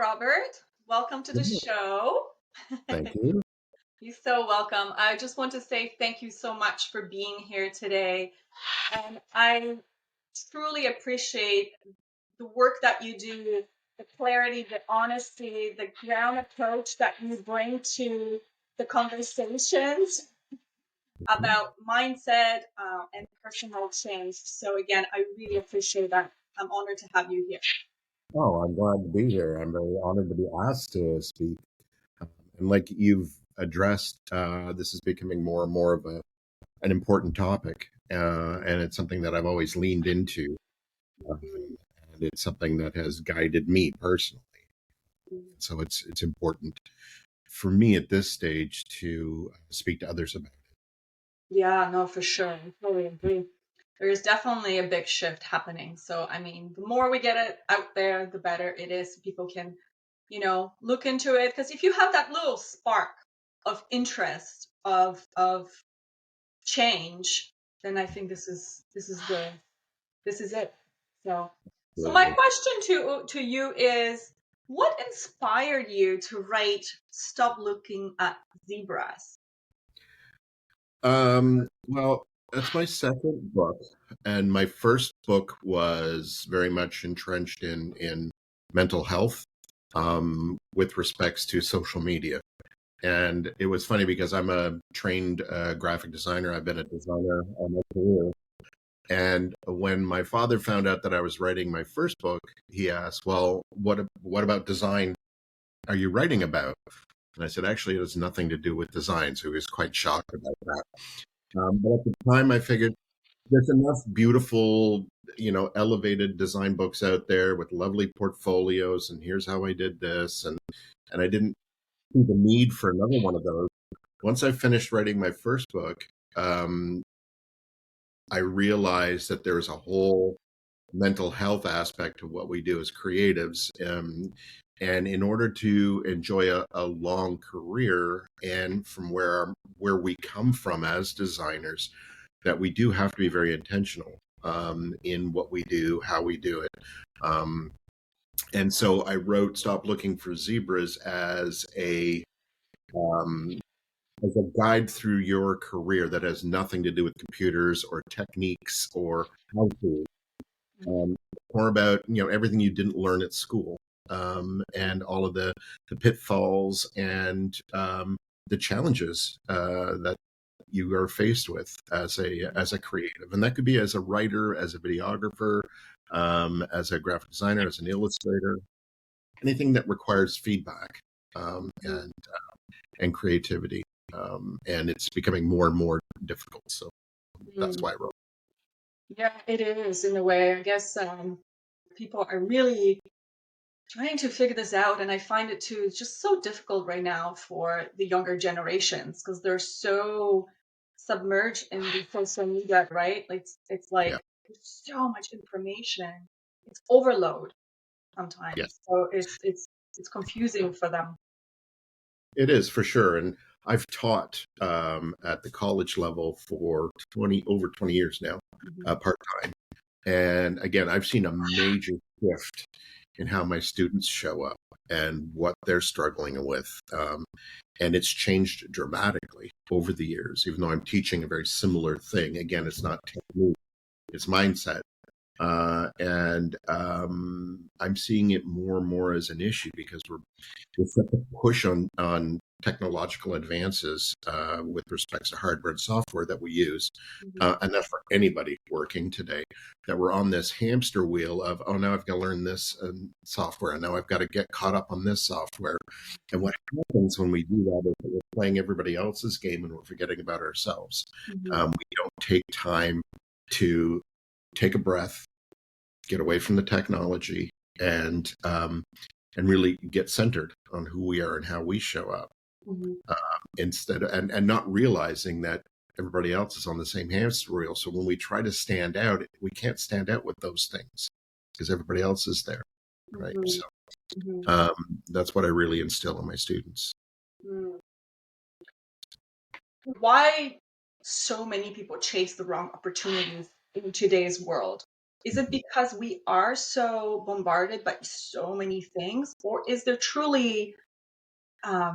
Robert. Welcome to the show. Thank you. You're so welcome. I just want to say thank you so much for being here today. And I truly appreciate the work that you do, the clarity, the honesty, the ground approach that you bring to the conversations about mindset and personal change. So, again, I really appreciate that. I'm honored to have you here. Oh, I'm glad to be here. I'm very honored to be asked to speak. And like you've addressed, this is becoming more and more of an important topic, and it's something that I've always leaned into, and it's something that has guided me personally. So it's important for me at this stage to speak to others about it. Yeah, no, for sure. I totally agree. There is definitely a big shift happening. So, I mean, the more we get it out there, the better it is. People can, look into it. Because if you have that little spark of interest of change, then I think this is it. So my Absolutely. question to you is, what inspired you to write "Stop Looking at Zebras"? Well, that's my second book, and my first book was very much entrenched in mental health, with respects to social media. And it was funny because I'm a trained graphic designer. I've been a designer all my career. And when my father found out that I was writing my first book, he asked, "Well, what about design are you writing about?" And I said, "Actually, it has nothing to do with design." So he was quite shocked about that. But at the time, I figured there's enough beautiful, elevated design books out there with lovely portfolios, and here's how I did this, and I didn't see the need for another one of those. Once I finished writing my first book, I realized that there's a whole mental health aspect to what we do as creatives. And in order to enjoy a long career, and from where we come from as designers, that we do have to be very intentional in what we do, how we do it. Um, and so I wrote "Stop Looking for Zebras" um, as a guide through your career that has nothing to do with computers or techniques or how to. Um, More about everything you didn't learn at school, and all of the pitfalls and the challenges that you are faced with as a creative, and that could be as a writer, as a videographer, as a graphic designer, as an illustrator, anything that requires feedback, and creativity. And it's becoming more and more difficult. So that's Mm. why I wrote. Yeah, it is in a way. I guess people are really trying to figure this out, and I find it too. It's just so difficult right now for the younger generations because they're so submerged in the social media, right? Like it's Yeah. like there's so much information. It's overload Yeah. sometimes, so it's confusing for them. It is for sure, and I've taught at the college level for 20 years now, Mhm. part time. And again, I've seen a major shift in how my students show up and what they're struggling with, and it's changed dramatically over the years. Even though I'm teaching a very similar thing, again, it's not technique, it's mindset. And I'm seeing it more and more as an issue because we're such a push on technological advances with respects to hardware and software that we use, Mhm. and that's for anybody working today. That we're on this hamster wheel of, oh, now I've got to learn this software, and now I've got to get caught up on this software. And what happens when we do that is that we're playing everybody else's game and we're forgetting about ourselves. Mhm. We don't take time to take a breath, get away from the technology, and really get centered on who we are and how we show up, Mhm. instead of, and not realizing that everybody else is on the same hamster wheel. So when we try to stand out, we can't stand out with those things because everybody else is there, right? Mhm. So Mhm. that's what I really instill in my students. Mm. Why so many people chase the wrong opportunities in today's world? Is it because we are so bombarded by so many things, or is there truly a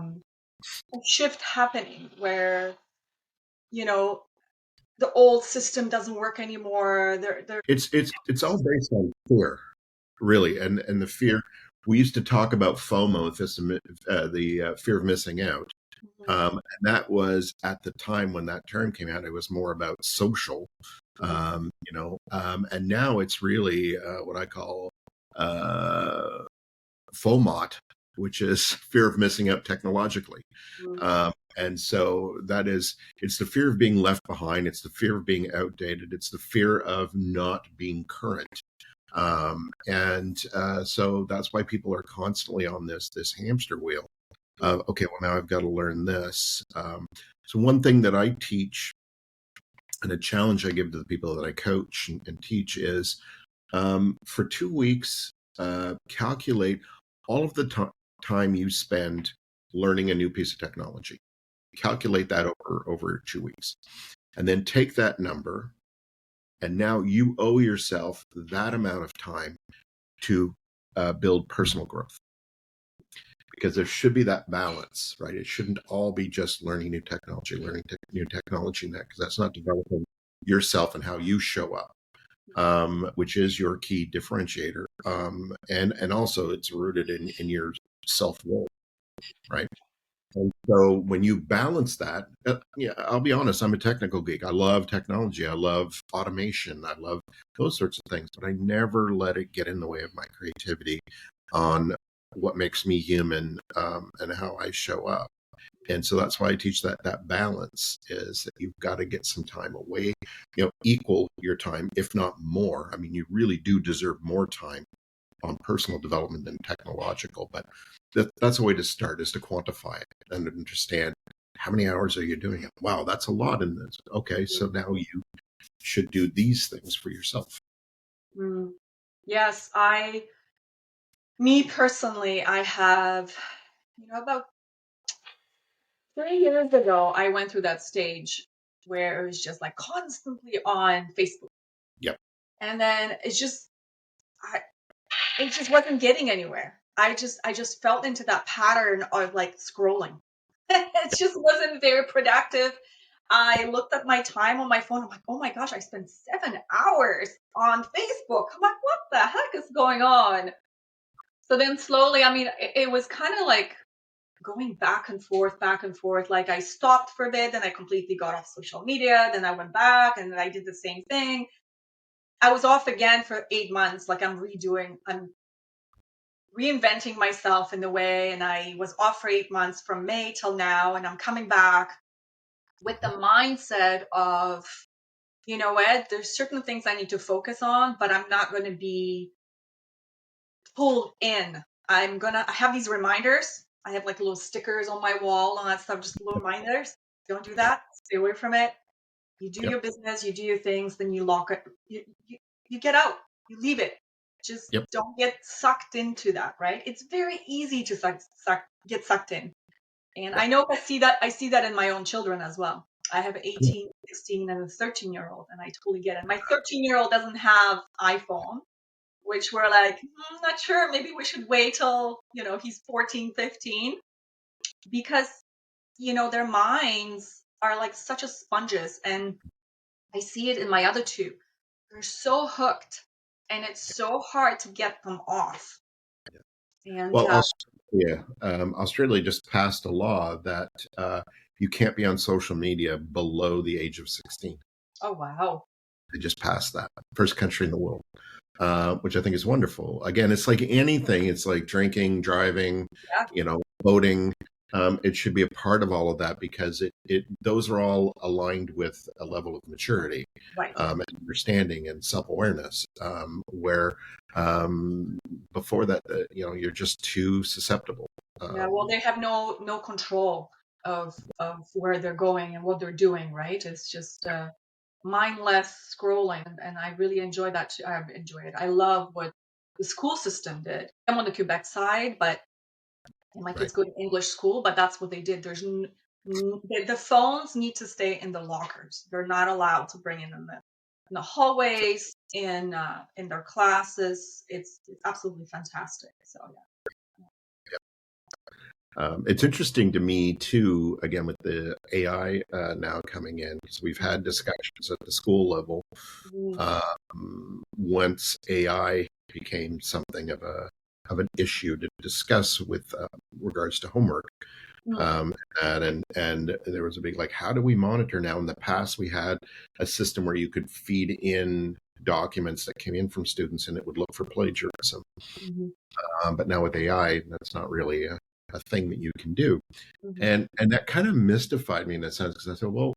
shift happening where, you know, the old system doesn't work anymore? It's all based on fear, really, and the fear. We used to talk about FOMO, the fear of missing out. Mhm, And that was at the time when that term came out, it was more about social, mhm, and now it's really what I call uh, FOMOT, which is fear of missing out technologically. mhm, And so it's the fear of being left behind. It's the fear of being outdated. It's the fear of not being current. So that's why people are constantly on this hamster wheel mhm, of, okay, well, now I've got to learn this. So one thing that I teach and a challenge I give to the people that I coach and teach is for 2 weeks, calculate all of the time you spend learning a new piece of technology. Calculate that over 2 weeks, and then take that number, and now you owe yourself that amount of time to build personal growth, because there should be that balance, right? It shouldn't all be just learning new technology, new technology, because that's not developing yourself and how you show up, which is your key differentiator. And also it's rooted in your self worth, right? And so when you balance that, yeah, I'll be honest, I'm a technical geek. I love technology. I love automation. I love those sorts of things, but I never let it get in the way of my creativity on what makes me human, and how I show up. And so that's why I teach that balance is that you've got to get some time away, equal your time, if not more. I mean, you really do deserve more time on personal development than technological, but that's a way to start, is to quantify it and understand how many hours are you doing it. Wow, that's a lot in this. Okay, so now you should do these things for yourself. mhm. Yes, me personally, I have, about 3 years ago, I went through that stage where it was just like constantly on Facebook. Yep. And then I, it just wasn't getting anywhere. I just felt into that pattern of like scrolling. It just wasn't very productive. I looked at my time on my phone. I'm like, oh my gosh, I spent 7 hours on Facebook. I'm like, what the heck is going on? So then slowly, I mean, it was kind of like going back and forth, back and forth. Like I stopped for a bit, then I completely got off social media, then I went back and then I did the same thing. I was off again for 8 months. Like I'm reinventing myself in the way. And I was off for 8 months from May till now. And I'm coming back with the mindset of, you know what, there's certain things I need to focus on, but I'm not going to be pulled in. I have these reminders. I have like little stickers on my wall and that stuff, just little reminders. Don't do that. Stay away from it. You do Yep. your business, you do your things, then you lock it. You get out. You leave it. Just Yep. don't get sucked into that, right? It's very easy to get sucked in. And Yep. I know I see that in my own children as well. I have an 18, 16, and a 13-year-old, and I totally get it. My 13-year-old doesn't have iPhone, which we're like, not sure, maybe we should wait till, he's 14, 15, because, their minds are like such a sponges. And I see it in my other two. They're so hooked and it's so hard to get them off. And Well, Australia just passed a law that you can't be on social media below the age of 16. oh, wow. They just passed that. First country in the world, which I think is wonderful. Again, it's like anything. It's like drinking, driving, Yeah, voting. It should be a part of all of that, because those are all aligned with a level of maturity, right. and understanding and self-awareness, where before that, you're just too susceptible. Yeah, well, they have no control of where they're going and what they're doing, right? It's just mindless scrolling, and I really enjoy that too. I enjoy it. I love what the school system did. I'm on the Quebec side, but and my Right. kids go to English school, but that's what they did. The phones need to stay in the lockers. They're not allowed to bring in them. in the hallways, in their classes. It's absolutely fantastic. So It's interesting to me too, again, with the AI now coming in, because we've had discussions at the school level. yeah. Once AI became something of an issue to discuss with regards to homework, Mm, um, and there was a big like, how do we monitor now? In the past, we had a system where you could feed in documents that came in from students, and it would look for plagiarism. mhm, But now with AI, that's not really a thing that you can do. mhm, And that kind of mystified me in a sense, because I said, well,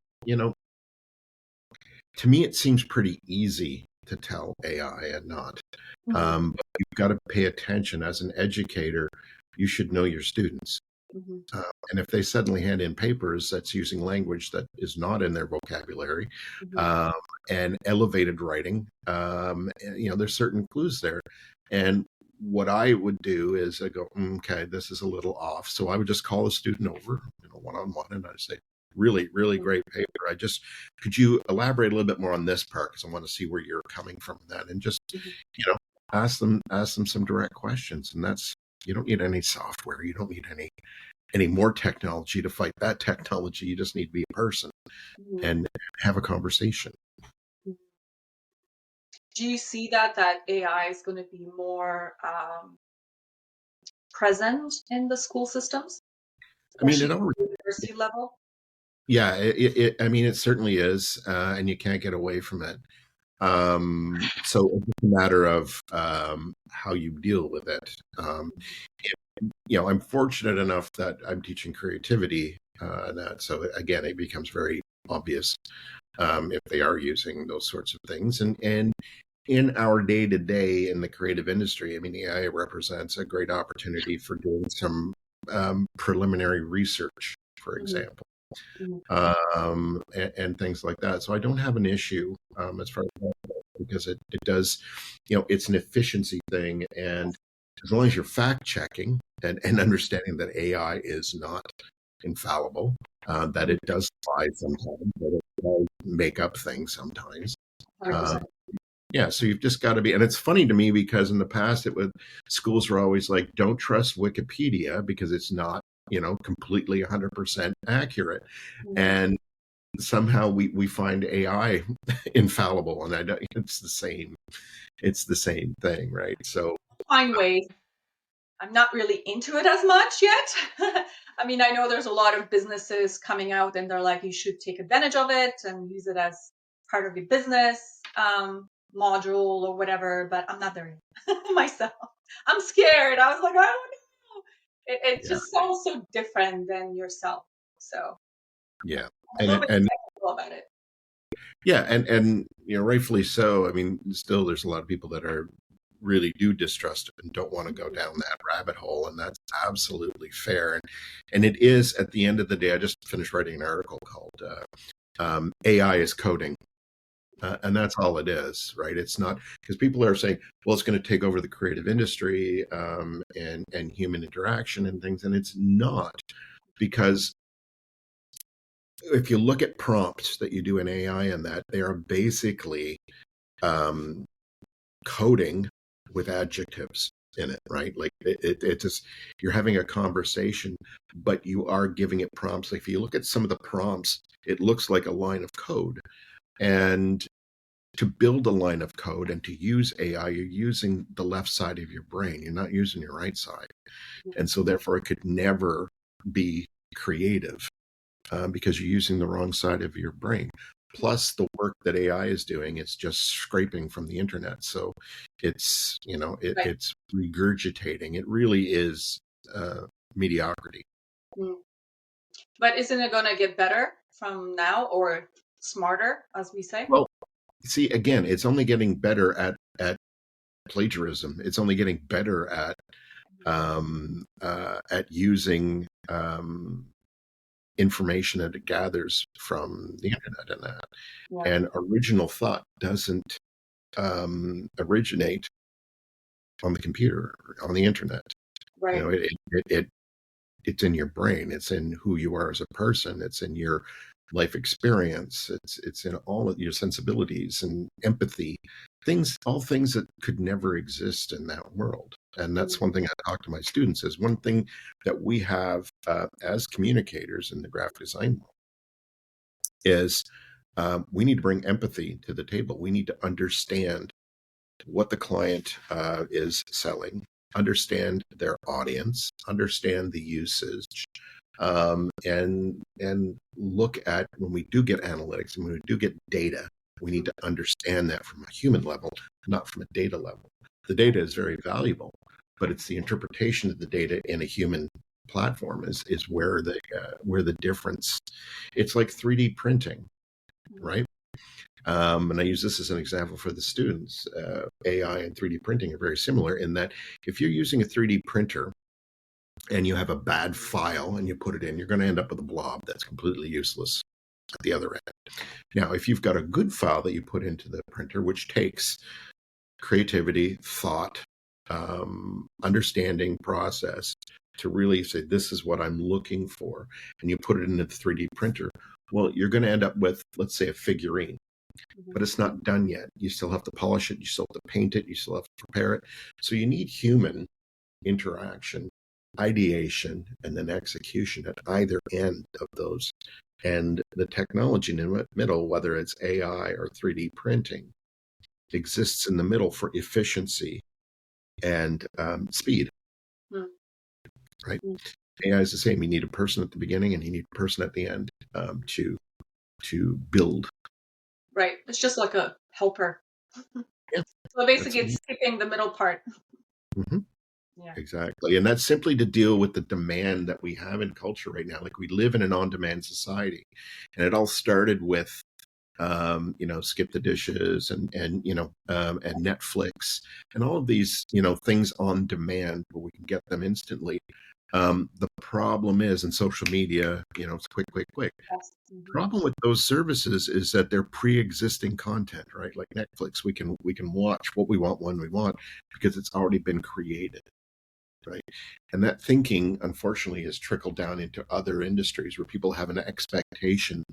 to me, it seems pretty easy to tell AI and not. mhm, But you've got to pay attention as an educator. You should know your students. mhm, And if they suddenly hand in papers that's using language that is not in their vocabulary, mhm, um, and elevated writing, there's certain clues there. And what I would do is I go, okay, this is a little off. So I would just call a student over, one on one, and I'd say, really, really mhm, great paper. Could you elaborate a little bit more on this part? Because I want to see where you're coming from then, and just, mhm, you know, ask them some direct questions. And you don't need any software. You don't need any more technology to fight that technology. You just need to be a person mhm, and have a conversation. mhm. Do you see that AI is going to be more present in the school systems, I mean, especially it at already, the university level? yeah, I mean, it certainly is, and you can't get away from it. So it's just a matter of how you deal with it. I'm fortunate enough that I'm teaching creativity, and that so again, it becomes very obvious if they are using those sorts of things, and in our day to day in the creative industry, I mean, AI represents a great opportunity for doing some preliminary research, for Mhm, example, mhm, and things like that. So I don't have an issue as far as that goes, because it does, it's an efficiency thing. And as long as you're fact checking and understanding that AI is not infallible, that mhm, it does lie sometimes, that it does make up things sometimes. Um, 100%. yeah, so you've just got to be, and it's funny to me because in the past schools were always like, don't trust Wikipedia because it's not, completely 100% accurate. Mhm. And somehow we find AI infallible, and it's the same thing, right? So Find ways. I'm not really into it as much yet. I mean, I know there's a lot of businesses coming out and they're like, you should take advantage of it and use it as part of your business module or whatever, but I'm not there yet myself. I'm scared. I was like, I don't know. It yeah, just sounds so different than yourself. So yeah, I'm a and little bit and skeptical about it. yeah, and rightfully so. I mean, still, there's a lot of people that are really do distrust it and don't want to go Mhm. down that rabbit hole, and that's absolutely fair. And it is at the end of the day. I just finished writing an article called "AI is Coding." And that's all it is, right? It's not because people are saying, well, it's going to take over the creative industry and human interaction and things, and it's not, because if you look at prompts that you do in AI and that, they are basically um, coding with adjectives in it, right? Like it just, you're having a conversation, but you are giving it prompts. Like if you look at some of the prompts, it looks like a line of code. And to build a line of code and to use AI, you're using the left side of your brain. You're not using your right side. And so therefore it could never be creative because you're using the wrong side of your brain. Plus the work that AI is doing, it's just scraping from the internet. So Right. it's regurgitating. It really is mediocrity. Mm. But isn't it going to get better from now or smarter, as we say? Well, see, again, it's only getting better at plagiarism. It's only getting better at using information that it gathers from the internet and that. Yeah. And original thought doesn't originate on the computer, or on the internet. You Right. know, it's in your brain. It's in who you are as a person. It's in your life experience. It's in all of your sensibilities and empathy, all things that could never exist in that world. And that's one thing I talk to my students is one thing that we have as communicators in the graphic design world is we need to bring empathy to the table. We need to understand what the client is selling, understand their audience, understand the usage, and look at when we do get analytics and when we do get data, we need to understand that from a human level, not from a data level. The data is very valuable, but it's the interpretation of the data in a human platform is where the difference. It's like 3D printing, right? And I use this as an example for the students. AI and 3D printing are very similar in that if you're using a 3D printer and you have a bad file and you put it in, you're going to end up with a blob that's completely useless at the other end. Now, if you've got a good file that you put into the printer, which takes creativity, thought, understanding, process to really say, this is what I'm looking for, and you put it into the 3D printer, well, you're going to end up with, let's say, a figurine. But it's not done yet. You still have to polish it. You still have to paint it. You still have to prepare it. So you need human interaction, ideation, and then execution at either end of those. And the technology in the middle, whether it's AI or 3D printing, exists in the middle for efficiency and speed, right? AI is the same. You need a person at the beginning and you need a person at the end to build. Right. It's just like a helper. Yeah, so basically, it's skipping the middle part. Mm-hmm. Yeah. Exactly. And that's simply to deal with the demand that we have in culture right now. Like we live in an on-demand society. And it all started with, skip the dishes and Netflix and all of these, things on demand where we can get them instantly. The problem is in social media, it's quick, quick, quick. Yes. The problem with those services is that they're pre-existing content, right? Like Netflix, we can watch what we want when we want because it's already been created. Right. And that thinking, unfortunately, has trickled down into other industries where people have an expectation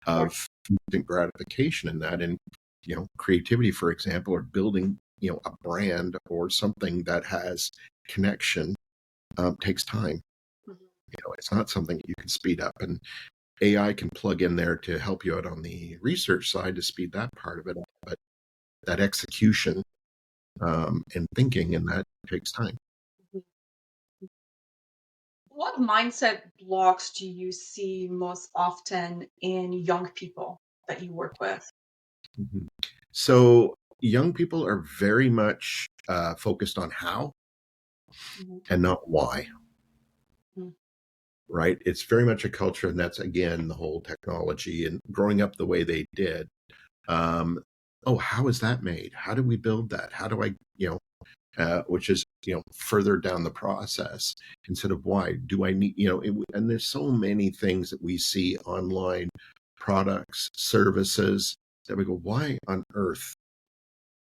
of instant gratification in that. And, creativity, for example, or building, a brand or something that has connection takes time. It's not something that you can speed up. And AI can plug in there to help you out on the research side to speed that part of it up. But that execution and thinking and that takes time. What mindset blocks do you see most often in young people that you work with? Mm-hmm. So young people are very much focused on how and not why. Right? It's very much a culture, and that's again the whole technology and growing up the way they did. How is that made? How do we build that? How do I, which is further down the process instead of why do I need and there's so many things that we see online, products, services that we go, why on earth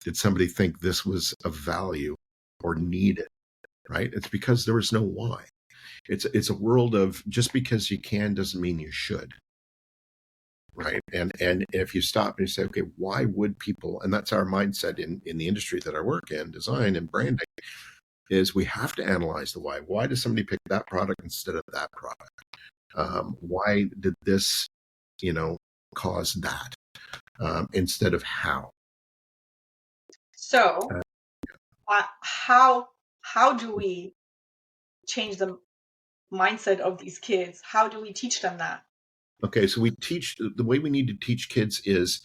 did somebody think this was of value or needed? Right? It's because there was no why. It's a world of just because you can doesn't mean you should. Right. And if you stop and you say, okay, why would people, and that's our mindset in the industry that I work in, design and branding, is we have to analyze the why. Why does somebody pick that product instead of that product? Why did this, cause that instead of how? So, how do we change the mindset of these kids? How do we teach them that? Okay, so the way we need to teach kids is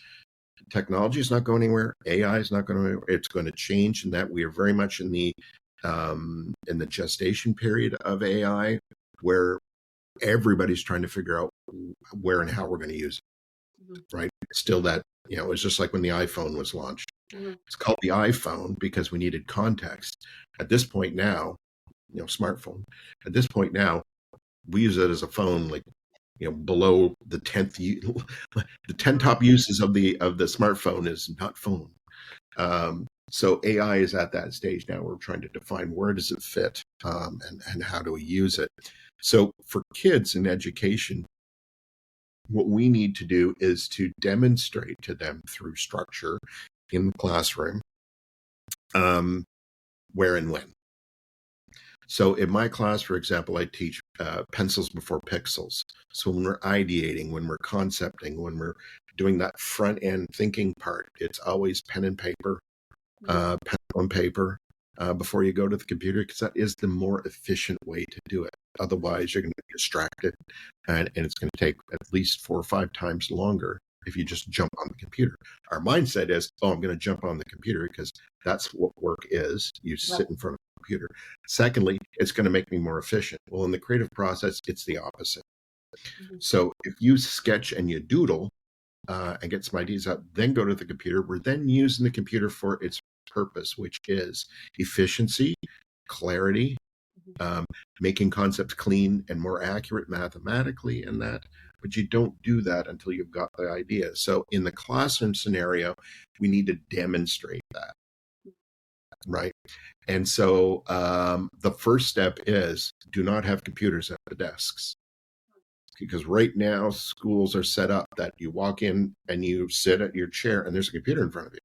technology is not going anywhere. AI is not going anywhere. It's going to change, and that we are very much in the gestation period of AI, where everybody's trying to figure out where and how we're going to use it. Right? Still, that it's just like when the iPhone was launched. It's called the iPhone because we needed context. At this point now, smartphone. At this point now, we use it as a phone, like below the 10 top uses of the smartphone is not phone. So AI is at that stage now. We're trying to define where does it fit and how do we use it. So for kids in education, What we need to do is to demonstrate to them through structure in the classroom, where and when. So in my class, for example, I teach pencils before pixels. So when we're ideating, when we're concepting, when we're doing that front end thinking part, it's always pen and paper, pen on paper, before you go to the computer, because that is the more efficient way to do it. Otherwise, you're going to be distracted, and it's going to take at least 4 or 5 times longer if you just jump on the computer. Our mindset is, oh, I'm going to jump on the computer because that's what work is. You sit in front of a computer. Secondly, it's going to make me more efficient. Well, in the creative process, it's the opposite. So if you sketch and you doodle and get some ideas out, then go to the computer, we're then using the computer for its purpose, which is efficiency, clarity, making concepts clean and more accurate mathematically and that. But you don't do that until you've got the idea. So in the classroom scenario, we need to demonstrate that, right? And so the first step is do not have computers at the desks. Because right now schools are set up that you walk in and you sit at your chair and there's a computer in front of you.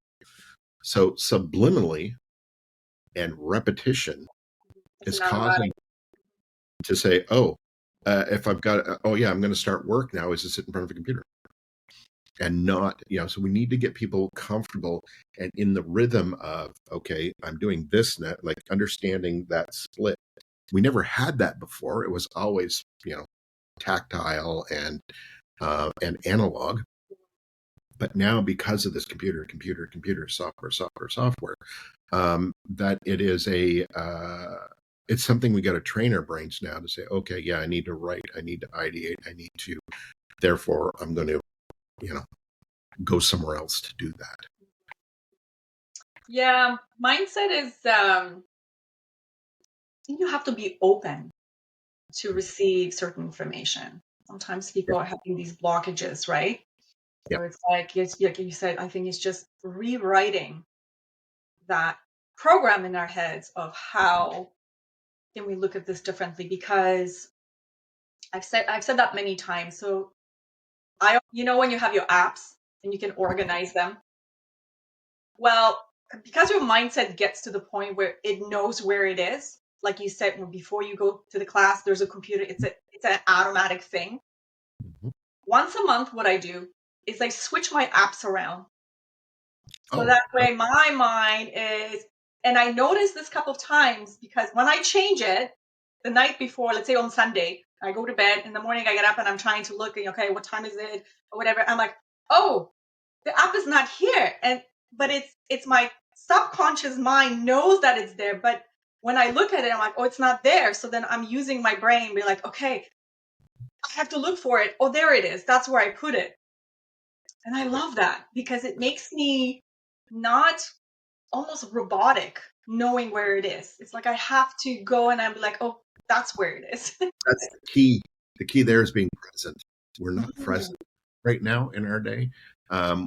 So subliminally and repetition is causing to say, oh, if I've got, oh yeah, I'm going to start work now, is to sit in front of a computer. And not, so we need to get people comfortable and in the rhythm of, okay, I'm doing this now, like understanding that split. We never had that before. It was always, tactile and analog. But now, because of this computer, software, that it is it's something we got to train our brains now to say, okay, yeah, I need to write, I need to ideate, therefore I'm going to, go somewhere else to do that. Yeah, mindset is, you have to be open to receive certain information. Sometimes people are having these blockages, right? So it's like you said, I think it's just rewriting that program in our heads of how can we look at this differently, because I've said that many times. So when you have your apps and you can organize them, well, because your mindset gets to the point where it knows where it is, like you said, before you go to the class, there's a computer. It's an automatic thing. Once a month, what I do is I switch my apps around. So that way my mind is, and I noticed this couple of times, because when I change it the night before, let's say on Sunday, I go to bed, in the morning I get up and I'm trying to look, okay, what time is it or whatever. I'm like, oh, the app is not here. But it's my subconscious mind knows that it's there. But when I look at it, I'm like, oh, it's not there. So then I'm using my brain, be like, okay, I have to look for it. Oh, there it is. That's where I put it. And I love that because it makes me not almost robotic knowing where it is. It's like I have to go and I'm like, oh, that's where it is. That's the key. The key there is being present. We're not present right now in our day.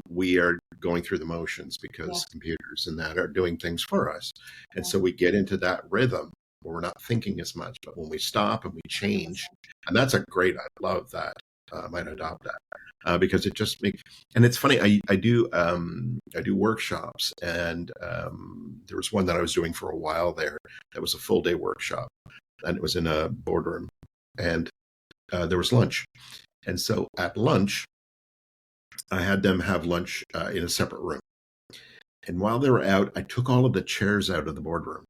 We are going through the motions because computers and that are doing things for us. And so we get into that rhythm where we're not thinking as much. But when we stop and we change, and that's a great, I love that. I might adopt that because it just makes, and it's funny. I do workshops, and there was one that I was doing for a while there. That was a full day workshop, and it was in a boardroom, and there was lunch, and so at lunch, I had them have lunch in a separate room, and while they were out, I took all of the chairs out of the boardroom,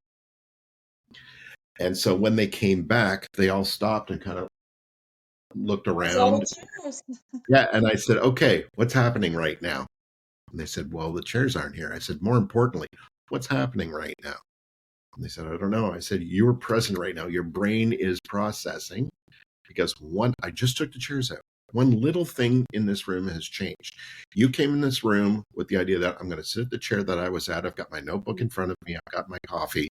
and so when they came back, they all stopped and kind of looked around. Yeah, and I said, okay, what's happening right now? And they said, well, the chairs aren't here. I said, more importantly, what's happening right now? And they said, I don't know. I said, you're present right now. Your brain is processing because I just took the chairs out. One little thing in this room has changed. You came in this room with the idea that I'm going to sit at the chair that I was at. I've got my notebook in front of me. I've got my coffee.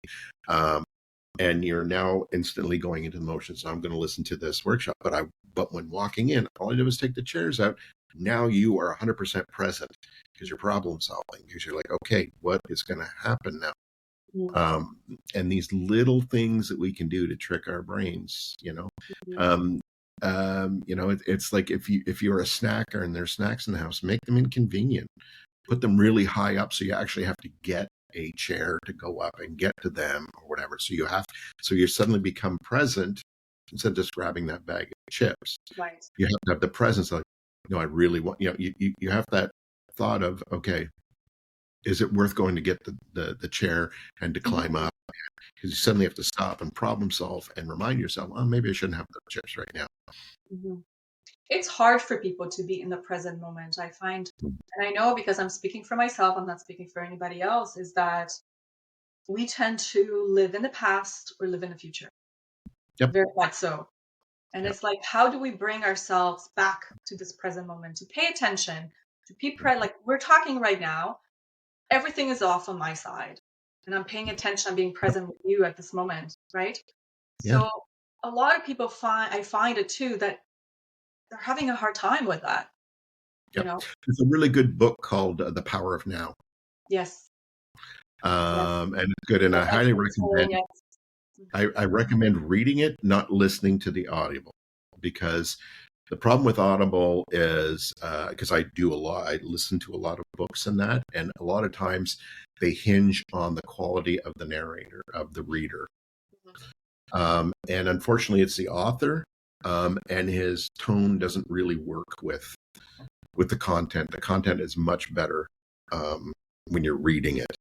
And you're now instantly going into the motions. I'm going to listen to this workshop. But when walking in, all I did was take the chairs out. Now you are 100% present because you're problem solving. Because you're like, okay, what is going to happen now? And these little things that we can do to trick our brains, It's like if you're a snacker and there's snacks in the house, make them inconvenient. Put them really high up so you actually have to get a chair to go up and get to them or whatever. So you suddenly become present instead of just grabbing that bag of chips. Right. You have to have the presence like, no, I really want, you have that thought of, okay, is it worth going to get the chair and to climb up? Because you suddenly have to stop and problem solve and remind yourself, oh, maybe I shouldn't have the chips right now. Mhm. It's hard for people to be in the present moment, I find. And I know because I'm speaking for myself, I'm not speaking for anybody else, is that we tend to live in the past or live in the future. Yep. Very much so. And Yep. it's like, how do we bring ourselves back to this present moment, to pay attention, to be like we're talking right now, everything is off on my side. And I'm paying attention, I'm being present with you at this moment, right? Yeah. So a lot of people I find it too, that they're having a hard time with that, you Yep. know? There's a really good book called The Power of Now. Yes. Yes. And it's good. And By I highly Eckhart Tolle, recommend, yes. I recommend reading it, not listening to the Audible, because the problem with Audible is because I listen to a lot of books and that, and a lot of times they hinge on the quality of the narrator, of the reader. And unfortunately, it's the author, and his tone doesn't really work with the content. The content is much better when you're reading it.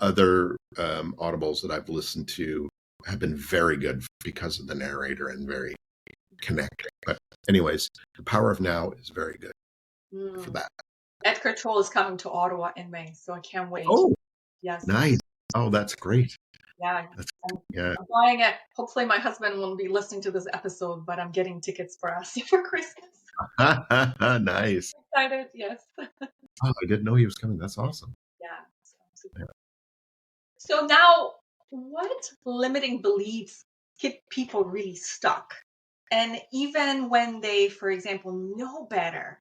Other audibles that I've listened to have been very good because of the narrator and very connecting. But anyways, The Power of Now is very good for Mm. that. Eckhart Tolle is coming to Ottawa in May, so I can't wait. Oh, Yes. nice. Oh, that's great. Yeah. That's I'm, yeah. I'm buying it. Hopefully my husband won't be listening to this episode, but I'm getting tickets for us for Christmas. Nice. Excited, yes. Oh, I didn't know he was coming. That's awesome. Yeah. So, I'm super. Yeah. So now, what limiting beliefs keep people really stuck? And even when they, for example, know better.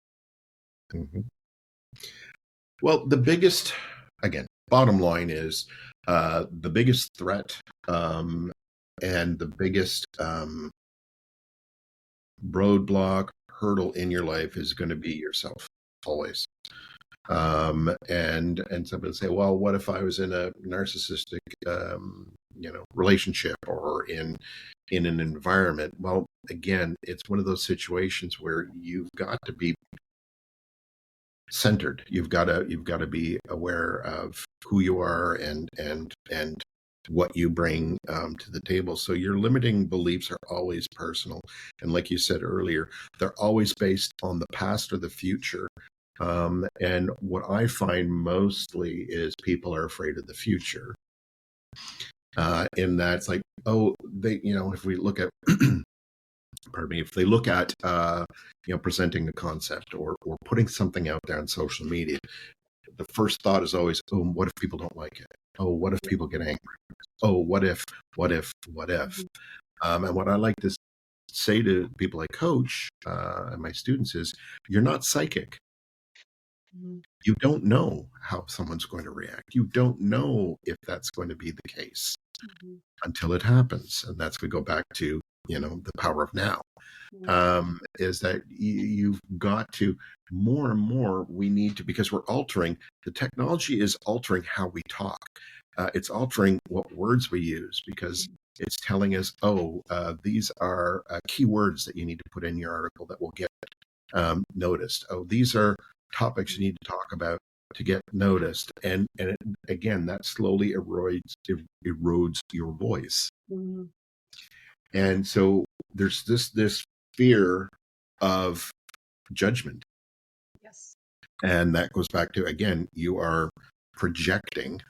Mhm. Well, the biggest, again, bottom line is the biggest threat and the biggest roadblock, hurdle in your life is going to be yourself, always. And somebody will say, well, what if I was in a narcissistic, relationship or in an environment? Well, again, it's one of those situations where you've got to be centered. You've got to be aware of who you are and what you bring to the table. So your limiting beliefs are always personal, and like you said earlier, they're always based on the past or the future. And what I find mostly is people are afraid of the future. In that it's like, oh, if we look at pardon me, if they look at presenting a concept or putting something out there on social media, the first thought is always, oh, what if people don't like it? Oh, what if people get angry? Oh, what if? And what I like to say to people I coach and my students is, you're not psychic. Mhm. You don't know how someone's going to react. You don't know if that's going to be the case Mhm. until it happens. And that's we go back to, the power of now. Is that you've got to more and more we need to, because we're altering, the technology is altering how we talk. It's altering what words we use because it's telling us, oh, these are keywords that you need to put in your article that will get noticed. Oh, these are topics you need to talk about to get noticed. And again, that slowly erodes your voice. Mhm. And so there's this fear of judgment. Yes. And that goes back to, again, you are projecting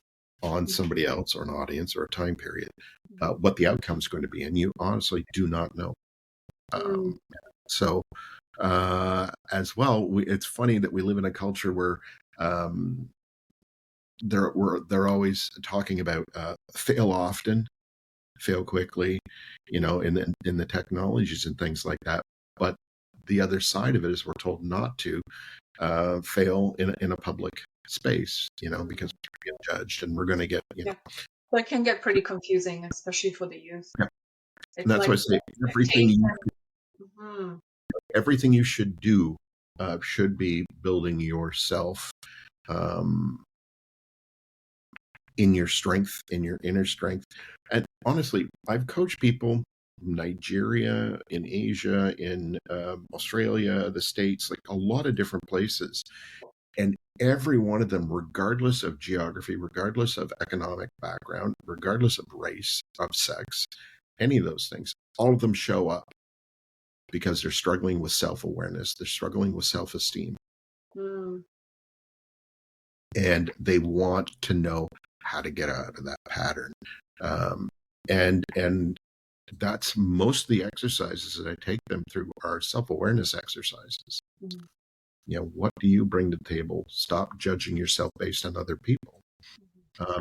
on Mhm. somebody else or an audience or a time period Mhm. what the outcome is going to be. And you honestly do not know. Mm. So as well, it's funny that we live in a culture where um, they're always talking about fail often, fail quickly, in the technologies and things like that. But the other side of it is we're told not to fail in a public space, because we're being judged and we're going to get, Yeah. So it can get pretty confusing, especially for the youth. yeah. And It's that's like why I the say everything you expectation. Mhm. Everything you should do should be building yourself um, in your strength, in your inner strength. And honestly, I've coached people in Nigeria, in Asia, in Australia, the States, like a lot of different places. And every one of them, regardless of geography, regardless of economic background, regardless of race, of sex, any of those things, all of them show up because they're struggling with self awareness, they're struggling with self esteem, Mm. and they want to know how to get out of that pattern. Um, and that's most of the exercises that I take them through are self awareness exercises. Mhm. What do you bring to the table? Stop judging yourself based on other people.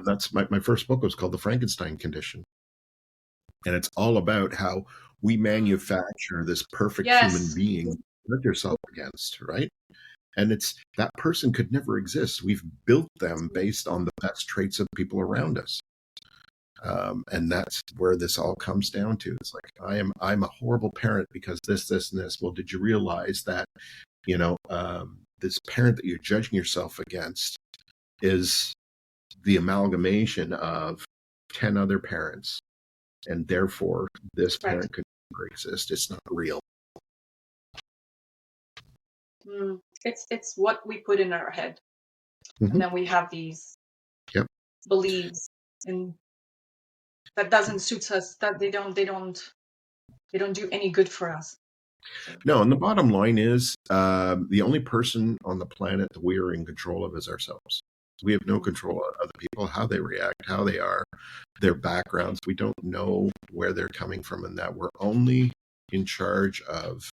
That's my first book was called The Frankenstein Condition. And it's all about how we Mm. manufacture this perfect human Yes. being to put yourself against, right? And it's that person could never exist. We've built them based on the best traits of people around us. And that's where this all comes down to. It's like I'm a horrible parent because this, and this. Well, did you realize that, this parent that you're judging yourself against is the amalgamation of 10 other parents, and therefore this Right. parent could never exist. It's not real. Mm. It's what we put in our head, and Hmm. then we have these Yep. beliefs, and that doesn't suit us. That they don't do any good for us. So. No, and the bottom line is the only person on the planet that we are in control of is ourselves. We have no Mm. control of other people, how they react, how they are, their backgrounds. We don't know where they're coming from, and that we're only in charge of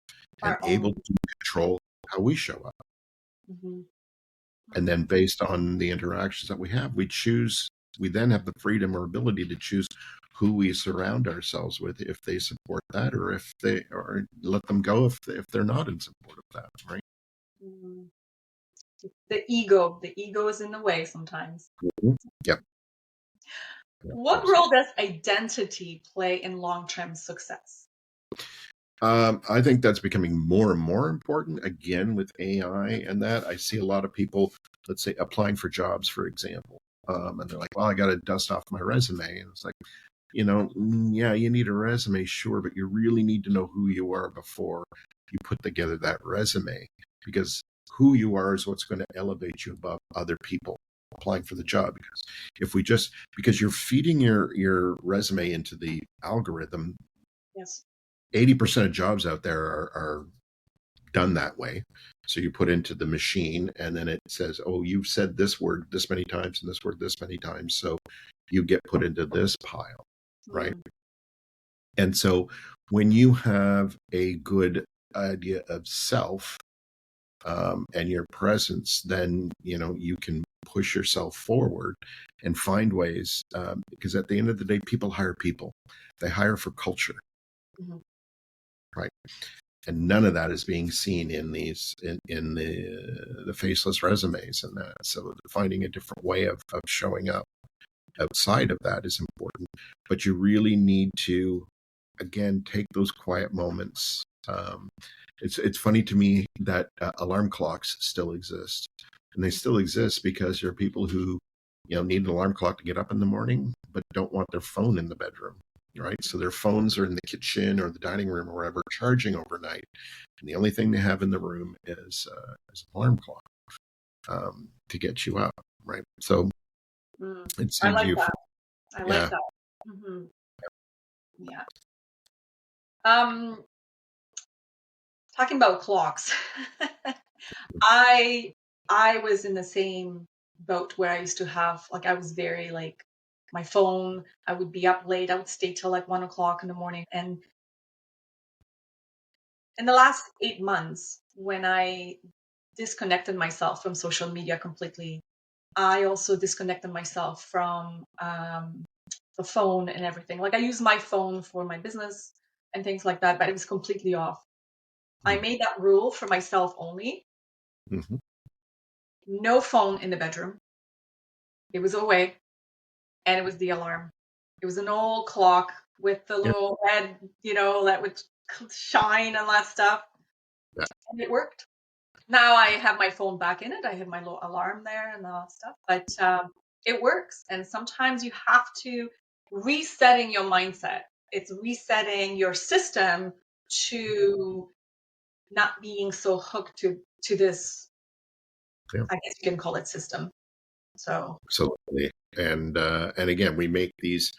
and Our able own. to control how we show up. Mhm. And then based on the interactions that we have, we then have the freedom or ability to choose who we surround ourselves with, if they support that, or if they, or let them go if they're not in support of that, right? Mm. The ego is in the way sometimes. Mhm. Yep. Yep. What Absolutely. role does identity play in long-term success? I think that's becoming more and more important again with AI, and that I see a lot of people, let's say, applying for jobs, for example. And they're like, well, I got to dust off my resume. And it's like, yeah, you need a resume, sure, but you really need to know who you are before you put together that resume, because who you are is what's going to elevate you above other people applying for the job. Because if we just, because you're feeding your resume into the algorithm, Yes. 80% of jobs out there are done that way. So you put into the machine and then it says, oh, you've said this word this many times and this word this many times. So you get put into this pile, right? Mm. And so when you have a good idea of self and your presence, then, you can push yourself forward and find ways. Because at the end of the day, people hire people, they hire for culture, Mhm. right? And none of that is being seen in these in the faceless resumes and that. So finding a different way of showing up outside of that is important. But you really need to, again, take those quiet moments. It's funny to me that alarm clocks still exist, and they still exist because there are people who need an alarm clock to get up in the morning, but don't want their phone in the bedroom. Right, so their phones are in the kitchen or the dining room or wherever, charging overnight, and the only thing they have in the room is an alarm clock to get you up. Right, so Mm. it I seems like you, that. I like yeah. that. Hmm. Yeah. Um, Talking about clocks. I I was in the same boat where I used to have, like, I was very like my phone. I would be up late. I would stay till like 1 o'clock in the morning. And in the last 8 months, when I disconnected myself from social media completely, I also disconnected myself from the phone and everything. Like, I use my phone for my business and things like that, but it was completely off. I made that rule for myself only. Mm-hmm. No phone in the bedroom. It was away, and it was the alarm. It was an old clock with the Yeah. little red, that would shine and that stuff. Yeah. And it worked. Now I have my phone back in it. I have my little alarm there and all that stuff, but it works. And sometimes you have to resetting your mindset. It's resetting your system to not being so hooked to this. Yeah. I guess you can call it system. So Absolutely. And again, we make these,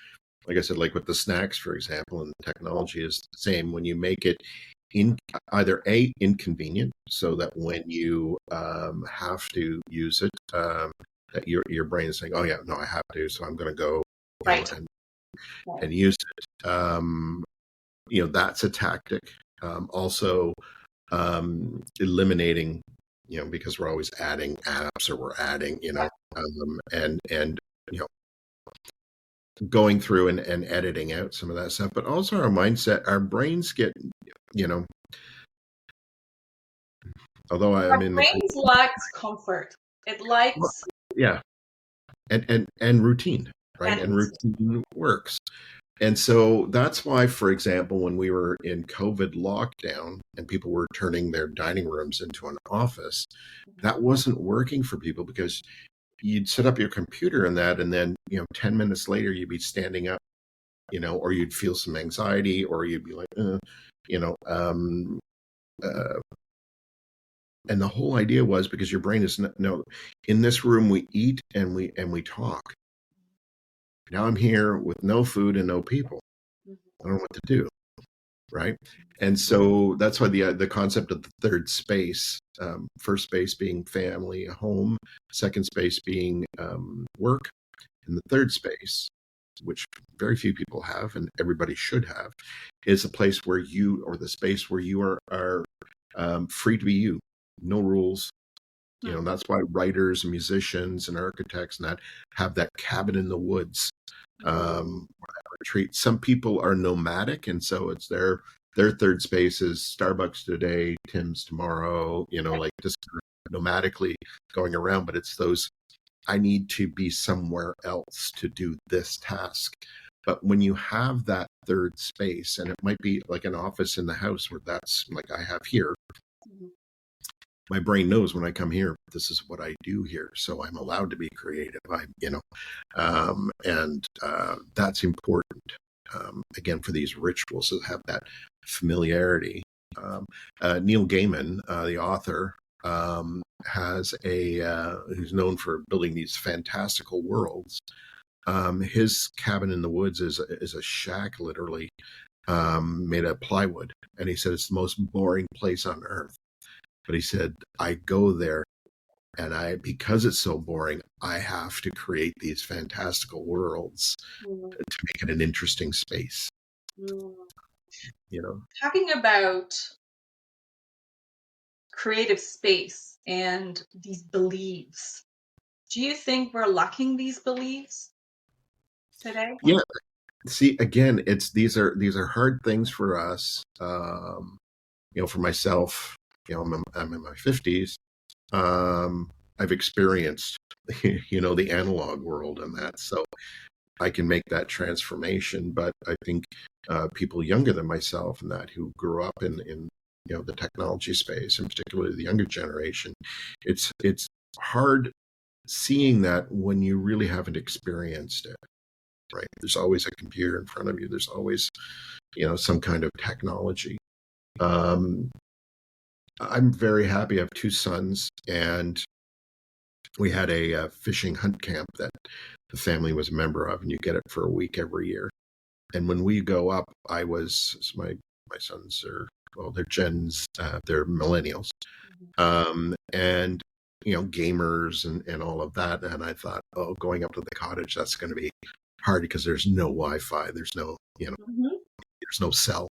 like I said, like with the snacks, for example, and the technology is the same. When you make it in either inconvenient, so that when you have to use it, that your brain is saying, "Oh yeah, no, I have to, so I'm going to go, right. and use it." That's a tactic. Also, eliminating, because we're always adding apps or we're adding, and you know, going through and editing out some of that stuff, but also our mindset, our brains get, you know, although I'm Our in the, brains likes comfort. It well, likes yeah, and routine, right? and And routine works. And so that's why, for example, when we were in COVID lockdown and people were turning their dining rooms into an office, that wasn't working for people because you'd set up your computer and that, and then, 10 minutes later, you'd be standing up, or you'd feel some anxiety, or you'd be like, you know, uh, and the whole idea was because your brain is no, in this room we eat and we talk. Now I'm here with no food and no people. I don't know what to do. Right. And so that's why the concept of the third space, first space being family, home, second space being work, and the third space, which very few people have and everybody should have, is a place where you, or the space where you are free to be you, no rules. That's why writers and musicians and architects and that have that cabin in the woods retreat. Some people are nomadic, and so it's their third space is Starbucks today, Tim's tomorrow. Like just nomadically going around. But it's those, I need to be somewhere else to do this task. But when you have that third space, and it might be like an office in the house where that's like I have here, my brain knows when I come here, this is what I do here. So I'm allowed to be creative. And that's important. Again, for these rituals to have that familiarity. Neil Gaiman, the author, has who's known for building these fantastical worlds. His cabin in the woods is a shack, literally, made of plywood, and he said it's the most boring place on earth. But he said, I go there, and because it's so boring, I have to create these fantastical worlds to make it an interesting space. Talking about creative space and these beliefs, do you think we're lacking these beliefs today? Yeah. See, again, these are hard things for us. For myself, I'm in my 50s. I've experienced, the analog world and that, so I can make that transformation. But I think people younger than myself and that who grew up in the technology space, and particularly the younger generation, it's hard seeing that when you really haven't experienced it. Right? There's always a computer in front of you. There's always some kind of technology. I'm very happy. I have two sons, and we had a fishing hunt camp that the family was a member of, and you get it for a week every year. And when we go up, my sons are, well, they're they're millennials, and gamers and all of that. And I thought, oh, going up to the cottage, that's going to be hard because there's no Wi-Fi, there's no there's no cell.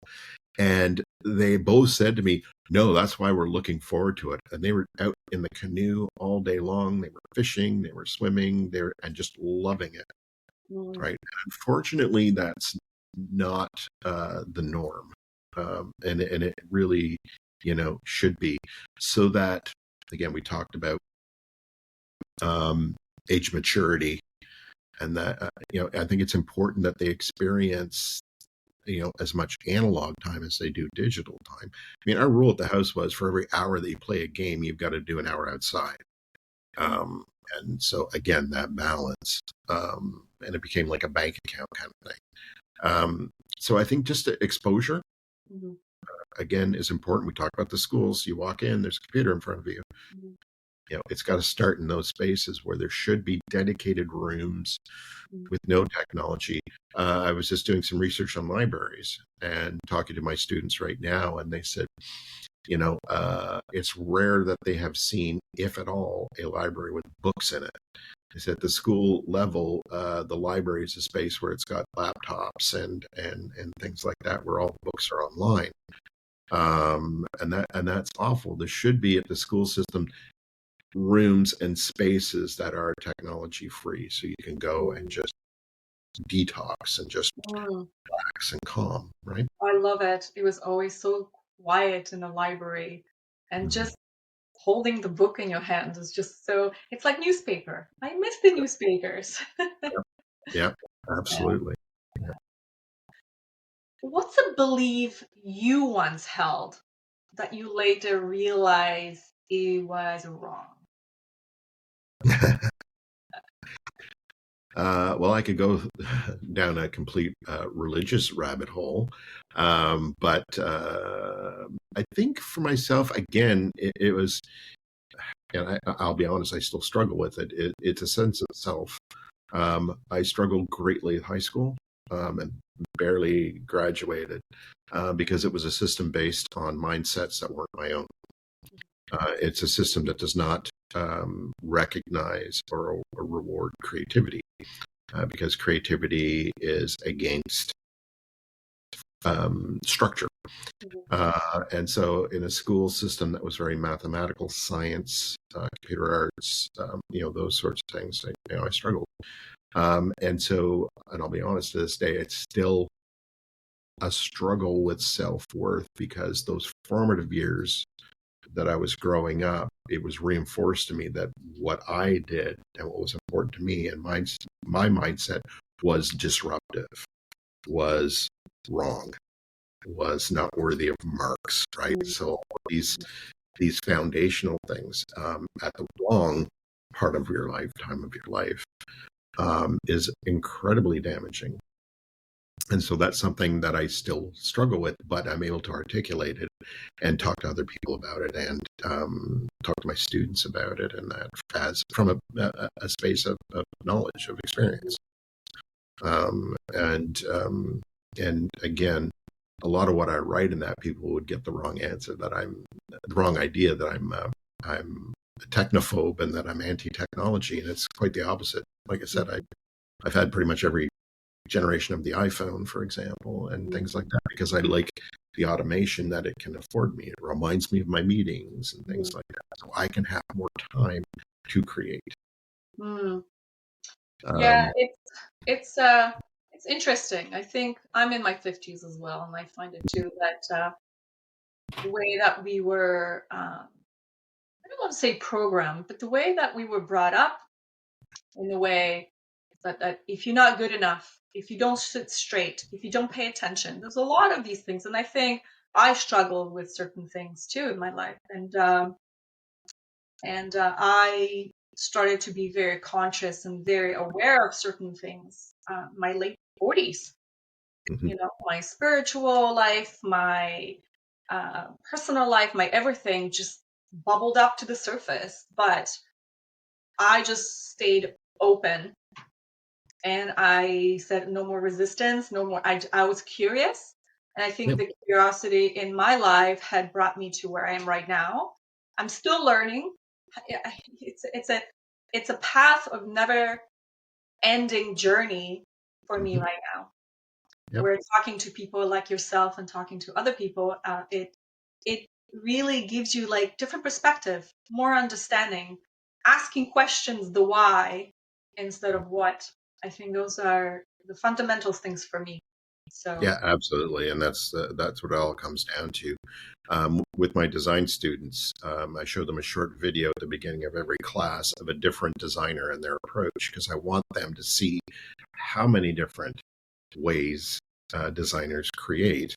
And they both said to me, no, that's why we're looking forward to it. And they were out in the canoe all day long. They were fishing, they were swimming, and just loving it. Right. Unfortunately, that's not the norm. And it really, should be. So that, again, we talked about age maturity, and that, I think it's important that they experience as much analog time as they do digital time. I mean, our rule at the house was for every hour that you play a game, you've got to do an hour outside. And so again, that balance, and it became like a bank account kind of thing. So I think just exposure, Mm-hmm. again, is important. We talk about the schools. You walk in, there's a computer in front of you. Mm-hmm. It's got to start in those spaces where there should be dedicated rooms Mm-hmm. with no technology. I was just doing some research on libraries and talking to my students right now, and they said, it's rare that they have seen, if at all, a library with books in it. They said at the school level, the library is a space where it's got laptops and things like that, where all the books are online. And that's awful. There should be at the school system rooms and spaces that are technology free, so you can go and just detox and just relax and calm, right? I love it. It was always so quiet in the library, and just holding the book in your hand is just so, it's like newspaper. I miss the newspapers. Yeah, Yeah. absolutely. What's a belief you once held that you later realized it was wrong? Well, I could go down a complete religious rabbit hole, but I think for myself, again, it was, and I'll be honest, I still struggle with it. It's a sense of self. I struggled greatly in high school, and barely graduated because it was a system based on mindsets that weren't my own. It's a system that does not recognize or reward creativity, because creativity is against structure. And so in a school system that was very mathematical, science, computer arts, those sorts of things, I struggled. And I'll be honest, to this day, it's still a struggle with self-worth, because those formative years that I was growing up, it was reinforced to me that what I did and what was important to me and my mindset was disruptive, was wrong, was not worthy of marks, right? So these foundational things at the wrong part of your lifetime of your life is incredibly damaging. And so that's something that I still struggle with, but I'm able to articulate it and talk to other people about it, and talk to my students about it, and that as from a space of knowledge, of experience. And again, a lot of what I write in that, people would get the wrong answer, that the wrong idea that I'm a technophobe and that I'm anti-technology, and it's quite the opposite. Like I said, I've had pretty much every generation of the iPhone, for example, and things like that, because I like the automation that it can afford me. It reminds me of my meetings and things like that, so I can have more time to create. Yeah, it's interesting. I think I'm in my 50s as well, and I find it too that the way that we were, I don't want to say programmed, but the way that we were brought up, in the way that if you're not good enough, if you don't sit straight, if you don't pay attention, there's a lot of these things. And I think I struggled with certain things too in my life. And I started to be very conscious and very aware of certain things. My late 40s, my spiritual life, my personal life, my everything just bubbled up to the surface. But I just stayed open, and I said, no more resistance, no more. I was curious. And I think Yep. the curiosity in my life had brought me to where I am right now. I'm still learning. It's a path of never ending journey for me right now. Yep. We're talking to people like yourself and talking to other people. It really gives you like different perspective, more understanding, asking questions, the why instead of what. I think those are the fundamental things for me. So Yeah, absolutely, and that's what it all comes down to. With my design students, I show them a short video at the beginning of every class of a different designer and their approach, because I want them to see how many different ways designers create,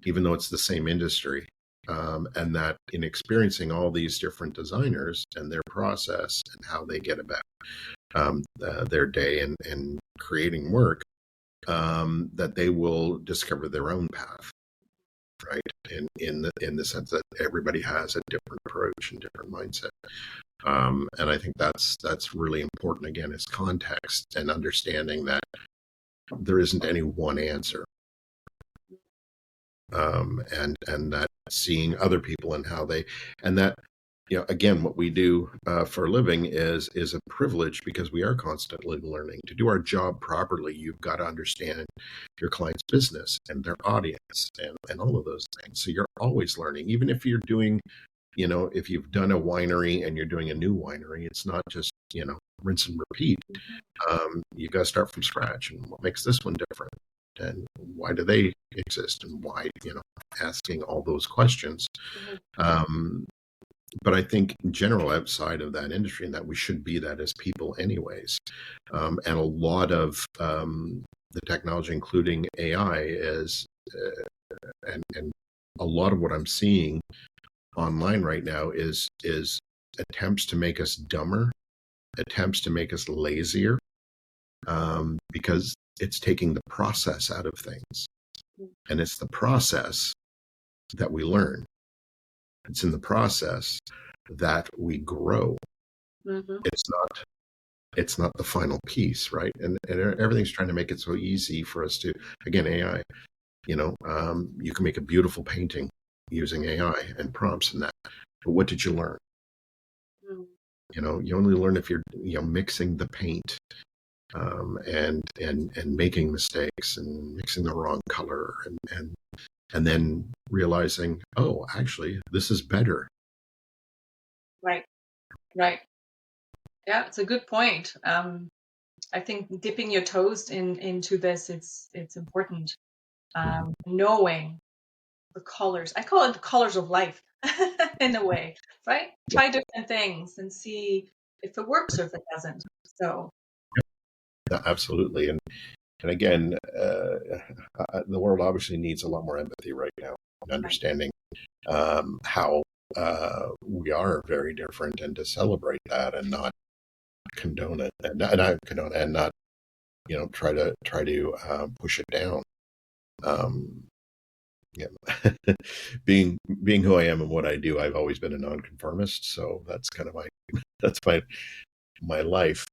even though it's the same industry. And that in experiencing all these different designers and their process and how they get about their day and creating work, that they will discover their own path, right? In the sense that everybody has a different approach and different mindset. And I think that's really important, again, is context and understanding that there isn't any one answer. And that seeing other people and how they, and that, again, what we do for a living is a privilege, because we are constantly learning. To do our job properly, you've got to understand your client's business and their audience and all of those things. So you're always learning, even if you're doing, if you've done a winery and you're doing a new winery, it's not just, rinse and repeat. You've got to start from scratch. And what makes this one different? And why do they exist? And why, asking all those questions. But I think in general, outside of that industry, and that we should be that as people anyways. And a lot of the technology, including AI, is, and a lot of what I'm seeing online right now is attempts to make us dumber, attempts to make us lazier, because it's taking the process out of things. And it's the process that we learn. It's in the process that we grow. It's not the final piece, right? And everything's trying to make it so easy for us to, again, AI, you can make a beautiful painting using AI and prompts and that. But what did you learn? You only learn if you're, mixing the paint, and making mistakes and mixing the wrong color and then realizing, oh, actually, this is better. Right. Yeah, it's a good point. I think dipping your toes into this, it's important. Knowing the colors. I call it the colors of life in a way, right? Try different things and see if it works or if it doesn't. So yeah, absolutely. And again, the world obviously needs a lot more empathy right now, and understanding how we are very different, and to celebrate that and not condone it, and not condone it, and not try to push it down. Yeah. being who I am and what I do, I've always been a nonconformist, so that's kind of that's my life.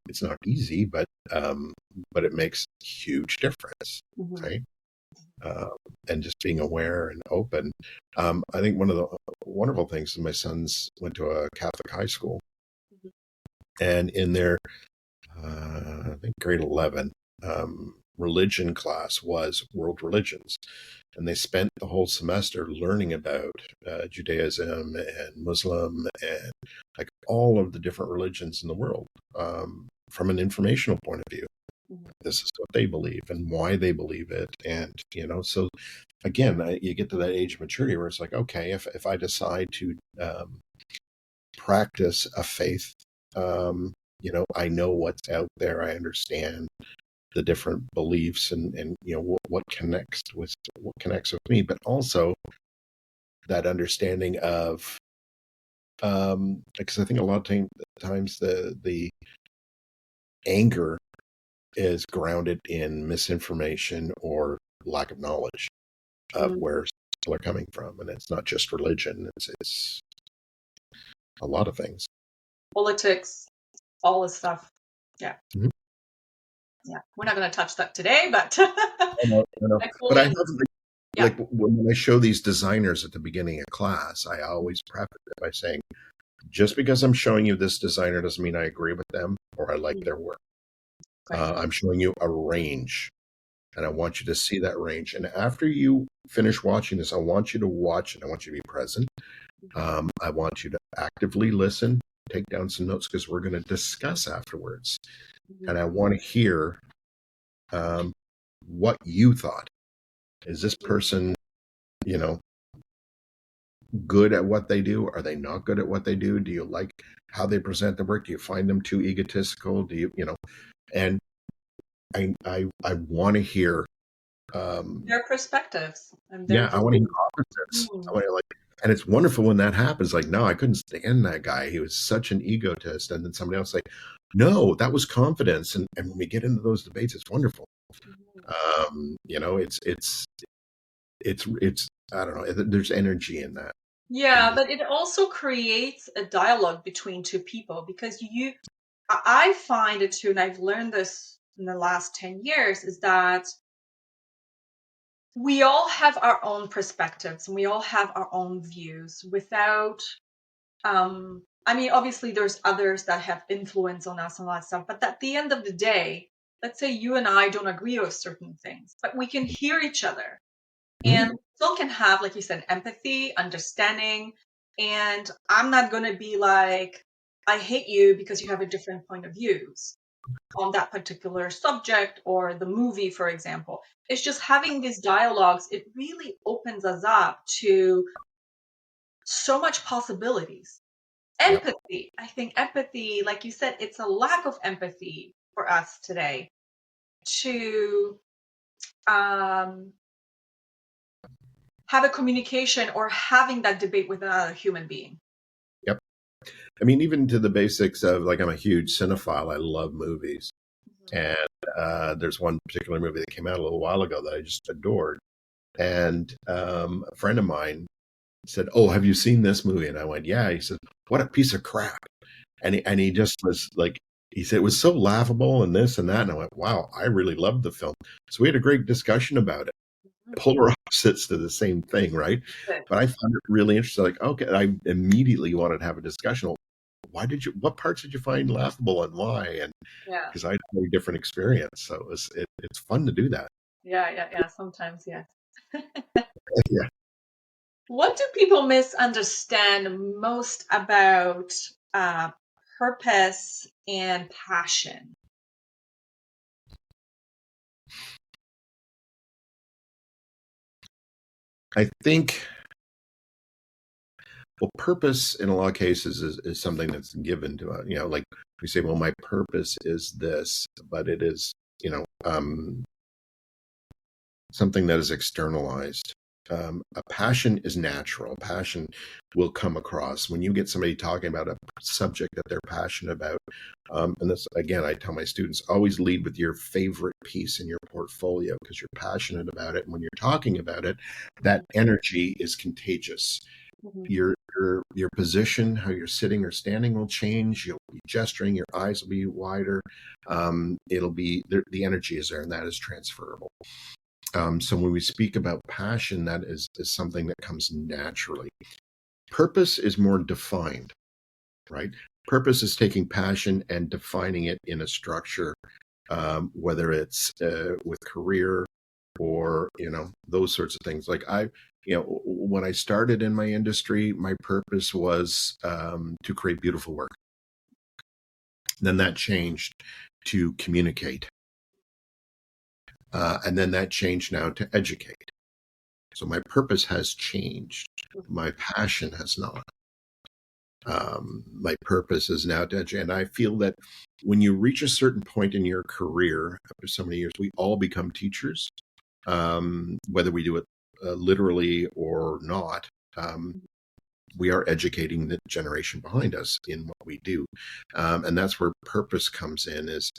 It's not easy, but it makes huge difference, right? And just being aware and open. I think one of the wonderful things is my sons went to a Catholic high school, and in their, I think grade 11, religion class was world religions. And they spent the whole semester learning about Judaism and Muslim and like all of the different religions in the world, from an informational point of view. This is what they believe and why they believe it. And, so again, you get to that age of maturity where it's like, okay, if I decide to practice a faith, I know what's out there. I understand the different beliefs and what connects with me, but also that understanding of, because I think a lot of times the anger is grounded in misinformation or lack of knowledge of where people are coming from, and it's not just religion; it's a lot of things, politics, all this stuff. Yeah. Yeah, we're not going to touch that today, but I know. But I have, like when I show these designers at the beginning of class, I always preface it by saying, just because I'm showing you this designer doesn't mean I agree with them or I like their work. I'm showing you a range, and I want you to see that range. And after you finish watching this, I want you to watch it. I want you to be present. I want you to actively listen, take down some notes, because we're going to discuss afterwards. And I want to hear what you thought. Is this person, good at what they do? Are they not good at what they do? Do you like how they present the work? Do you find them too egotistical? Do you, and I want to hear Their perspectives and their Yeah, I want to hear views. opposites. I Mm. want to like, and it's wonderful when that happens. Like, no, I couldn't stand that guy. He was such an egotist. And then somebody else like, no, that was confidence. And when we get into those debates, it's wonderful. Mhm. You know, it's I don't know. There's energy in that. Yeah, And but it also creates a dialogue between two people because I find it too, and I've learned this in the last 10 years, is that we all have our own perspectives and we all have our own views without, I mean, obviously there's others that have influence on us and all that stuff, but at the end of the day, let's say you and I don't agree with certain things, but we can hear each other Mhm. and still can have, like you said, empathy, understanding. And I'm not going to be like, I hate you because you have a different point of views on that particular subject or the movie, for example. It's just having these dialogues, it really opens us up to so much possibilities. Yep, Empathy. I think empathy, like you said, it's a lack of empathy for us today to um, have a communication or having that debate with another human being. yep. I mean, even to the basics of like, I'm a huge cinephile. I love movies. Mhm. And there's one particular movie that came out a little while ago that I just adored. And a friend of mine said, "Oh, have you seen this movie?" And I went, "Yeah." He said, "What a piece of crap!" And he just was like, he said it was so laughable and this and that. And I went, "Wow, I really loved the film." So we had a great discussion about it. Mhm. Polar opposites to the same thing, right? Good. But I found it really interesting. Like, okay, I immediately wanted to have a discussion. Well, why did you? What parts did you find laughable and why? And Yeah. because I had a very different experience, so it's fun to do that. Yeah. Yeah. Yeah. Sometimes, yes. Yeah, What do people misunderstand most about uh, purpose and passion? I think. Well, purpose in a lot of cases is something that's given to us. You know, like we say, well, my purpose is this, but it is, something that is externalized. A passion is natural. Passion will come across when you get somebody talking about a subject that they're passionate about. And this, again, I tell my students always lead with your favorite piece in your portfolio because you're passionate about it. And when you're talking about it, that Mhm. energy is contagious. Mhm. Your position, how you're sitting or standing will change. You'll be gesturing. Your eyes will be wider. It'll be the energy is there, and that is transferable. So when we speak about passion, that is something that comes naturally. Purpose is more defined, right? Purpose is taking passion and defining it in a structure, whether it's with career or those sorts of things. Like when I started in my industry, my purpose was to create beautiful work. Then that changed to communicate, and then that changed now to educate. So my purpose has changed. My passion has not. My purpose is now to educate. And I feel that when you reach a certain point in your career, after so many years, we all become teachers, whether we do it literally or not. We are educating the generation behind us in what we do, and that's where purpose comes in. Is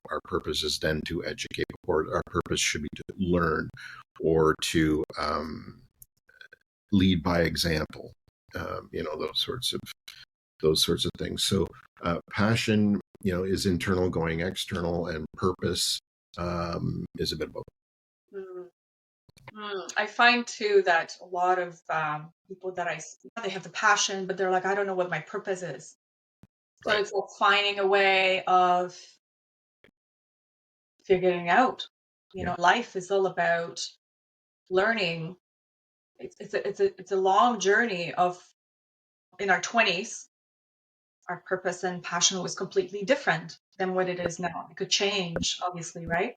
our purpose is then to educate, or our purpose should be to learn, or to lead by example. Those sorts of things. So passion, is internal going external, and purpose is a bit of both. Mm. I find too that a lot of people that I see, they have the passion, but they're like, I don't know what my purpose is. So Right. it's like finding a way of figuring out. Yeah. Life is all about learning. It's a long journey of in our 20s. Our purpose and passion was completely different than what it is now. It could change, obviously, right?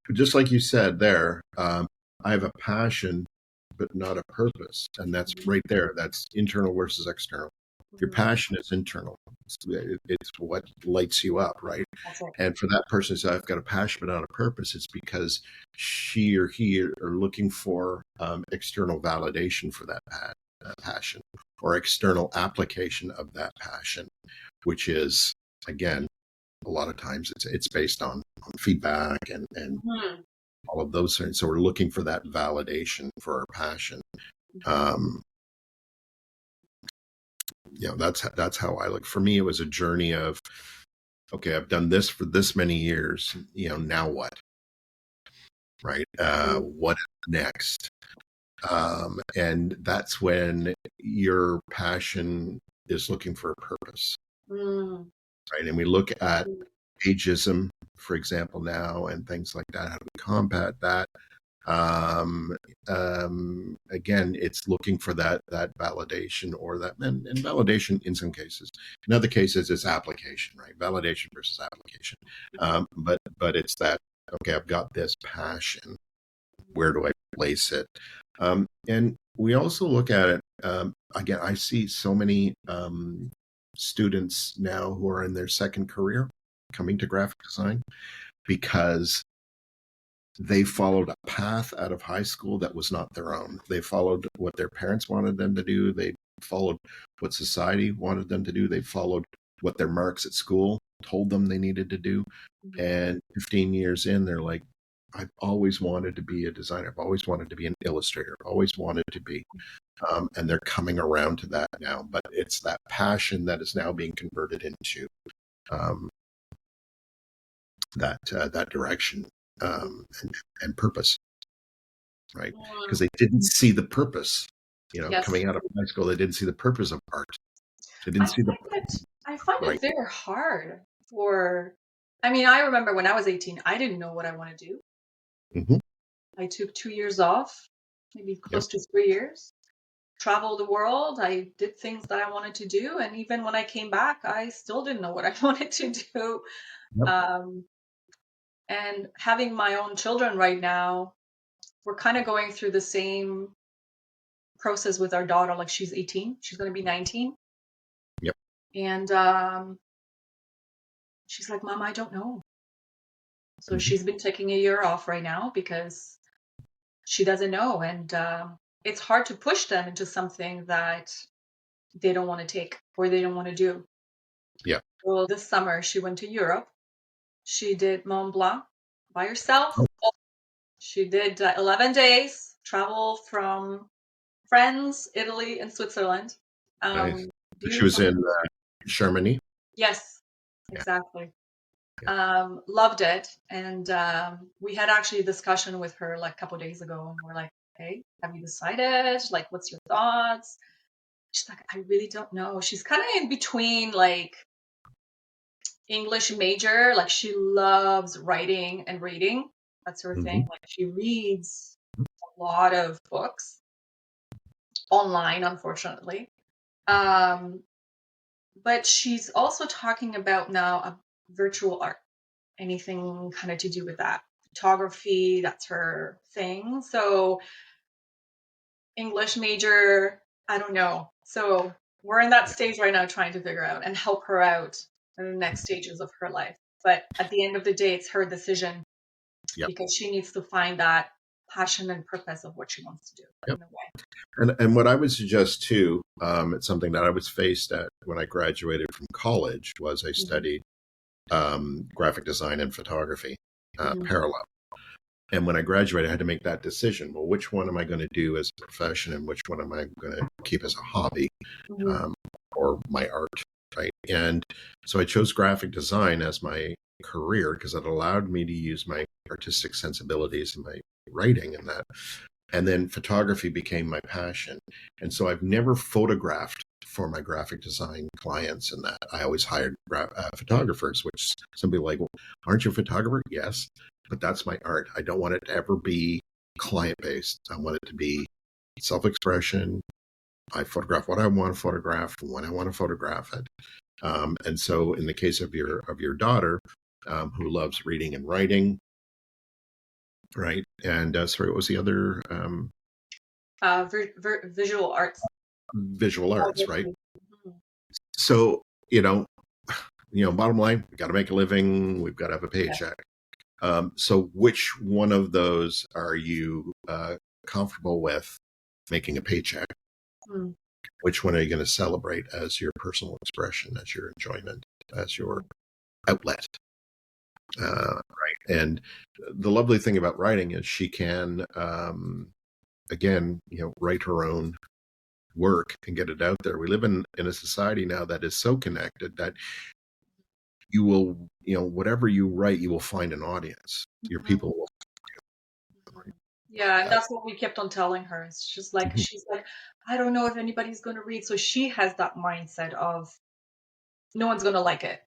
But just like you said there, I have a passion, but not a purpose, and that's Mhm. right there. That's internal versus external. Your Mhm. passion is internal. It's what lights you up, right? That's it. And for that person to say, I've got a passion but not a purpose, it's because she or he are looking for external validation for that passion, or external application of that passion, which is, again, a lot of times it's based on feedback and Mhm. all of those things. So we're looking for that validation for our passion. Mhm. Um, that's how I look. For me, it was a journey of, okay, I've done this for this many years. Now what? Right? What is next? And that's when your passion is looking for a purpose, Mm. right? And we look at Mm. ageism, for example, now, and things like that. How do we combat that? Um, again, it's looking for that validation, or that, and validation in some cases. In other cases, it's application, right? Validation versus application. But it's that, okay, I've got this passion. Where do I place it? And we also look at it. Again, I see so many students now who are in their second career coming to graphic design because they followed a path out of high school that was not their own. They followed what their parents wanted them to do. They followed what society wanted them to do. They followed what their marks at school told them they needed to do. Mhm. And 15 years in, they're like, I've always wanted to be a designer. I've always wanted to be an illustrator. I've always wanted to be. And they're coming around to that now. But it's that passion that is now being converted into um, that direction, and purpose, right? Because Mm. they didn't see the purpose. Yes. Coming out of high school, they didn't see the purpose of art. They I didn't see the find it I find right. it very hard for I mean, I remember when I was 18, I didn't know what I want to do. Hmm. I took 2 years off, maybe Yep. close to 3 years, traveled the world. I did things that I wanted to do. And even when I came back, I still didn't know what I wanted to do. Yep. Um, and having my own children right now, we're kind of going through the same process with our daughter. Like she's 18, she's going to be 19. Yep. And she's like, Mom, I don't know. So Hmm. she's been taking a year off right now because she doesn't know. And it's hard to push them into something that they don't want to take or they don't want to do. Yeah. Well, this summer she went to Europe. She did Mont Blanc by herself. Oh, She did 11 days travel from France, Italy, and Switzerland. nice. So she was Beautiful. in Germany. Yes, Yeah. exactly. Yeah. Loved it. And we had actually a discussion with her like a couple days ago, and we're like, "Hey, have you decided? Like, what's your thoughts?" She's like, "I really don't know." She's kind of in between like English major, like she loves writing and reading. That's her thing. Hmm. Like she reads a lot of books online, unfortunately. Um, but she's also talking about now a virtual art, anything kind of to do with that. Photography, that's her thing. So English major, I don't know. So we're in that stage right now trying to figure out and help her out in the next stages of her life. But at the end of the day, it's her decision Yep. because she needs to find that passion and purpose of what she wants to do Yep. in a way. And what I would suggest too, it's something that I was faced at when I graduated from college, was I Mhm. studied graphic design and photography Mhm. parallel. And when I graduated, I had to make that decision. Well, which one am I going to do as a profession, and which one am I going to keep as a hobby, Mhm. um, or my art, right? And so I chose graphic design as my career because it allowed me to use my artistic sensibilities and my writing and that. And then photography became my passion. And so I've never photographed for my graphic design clients, and that I always hired photographers, which some people are like, well, aren't you a photographer? Yes, but that's my art. I don't want it to ever be client based. I want it to be self expression. I photograph what I want to photograph when I want to photograph it. And so, in the case of your daughter, who loves reading and writing, right? And sorry, what was the other Visual arts. visual arts, right? Photography. Mhm. So, bottom line, we got to make a living. We've got to have a paycheck. So which one of those are you comfortable with making a paycheck? Mm. Which one are you going to celebrate as your personal expression, as your enjoyment, as your outlet? Right. And the lovely thing about writing is she can, again, write her own work and get it out there. We live in a society now that is so connected that you will, whatever you write, you will find an audience. Your people will. Yeah, and that's what we kept on telling her. It's just like Mhm. she's like, I don't know if anybody's going to read. So she has that mindset of no one's going to like it.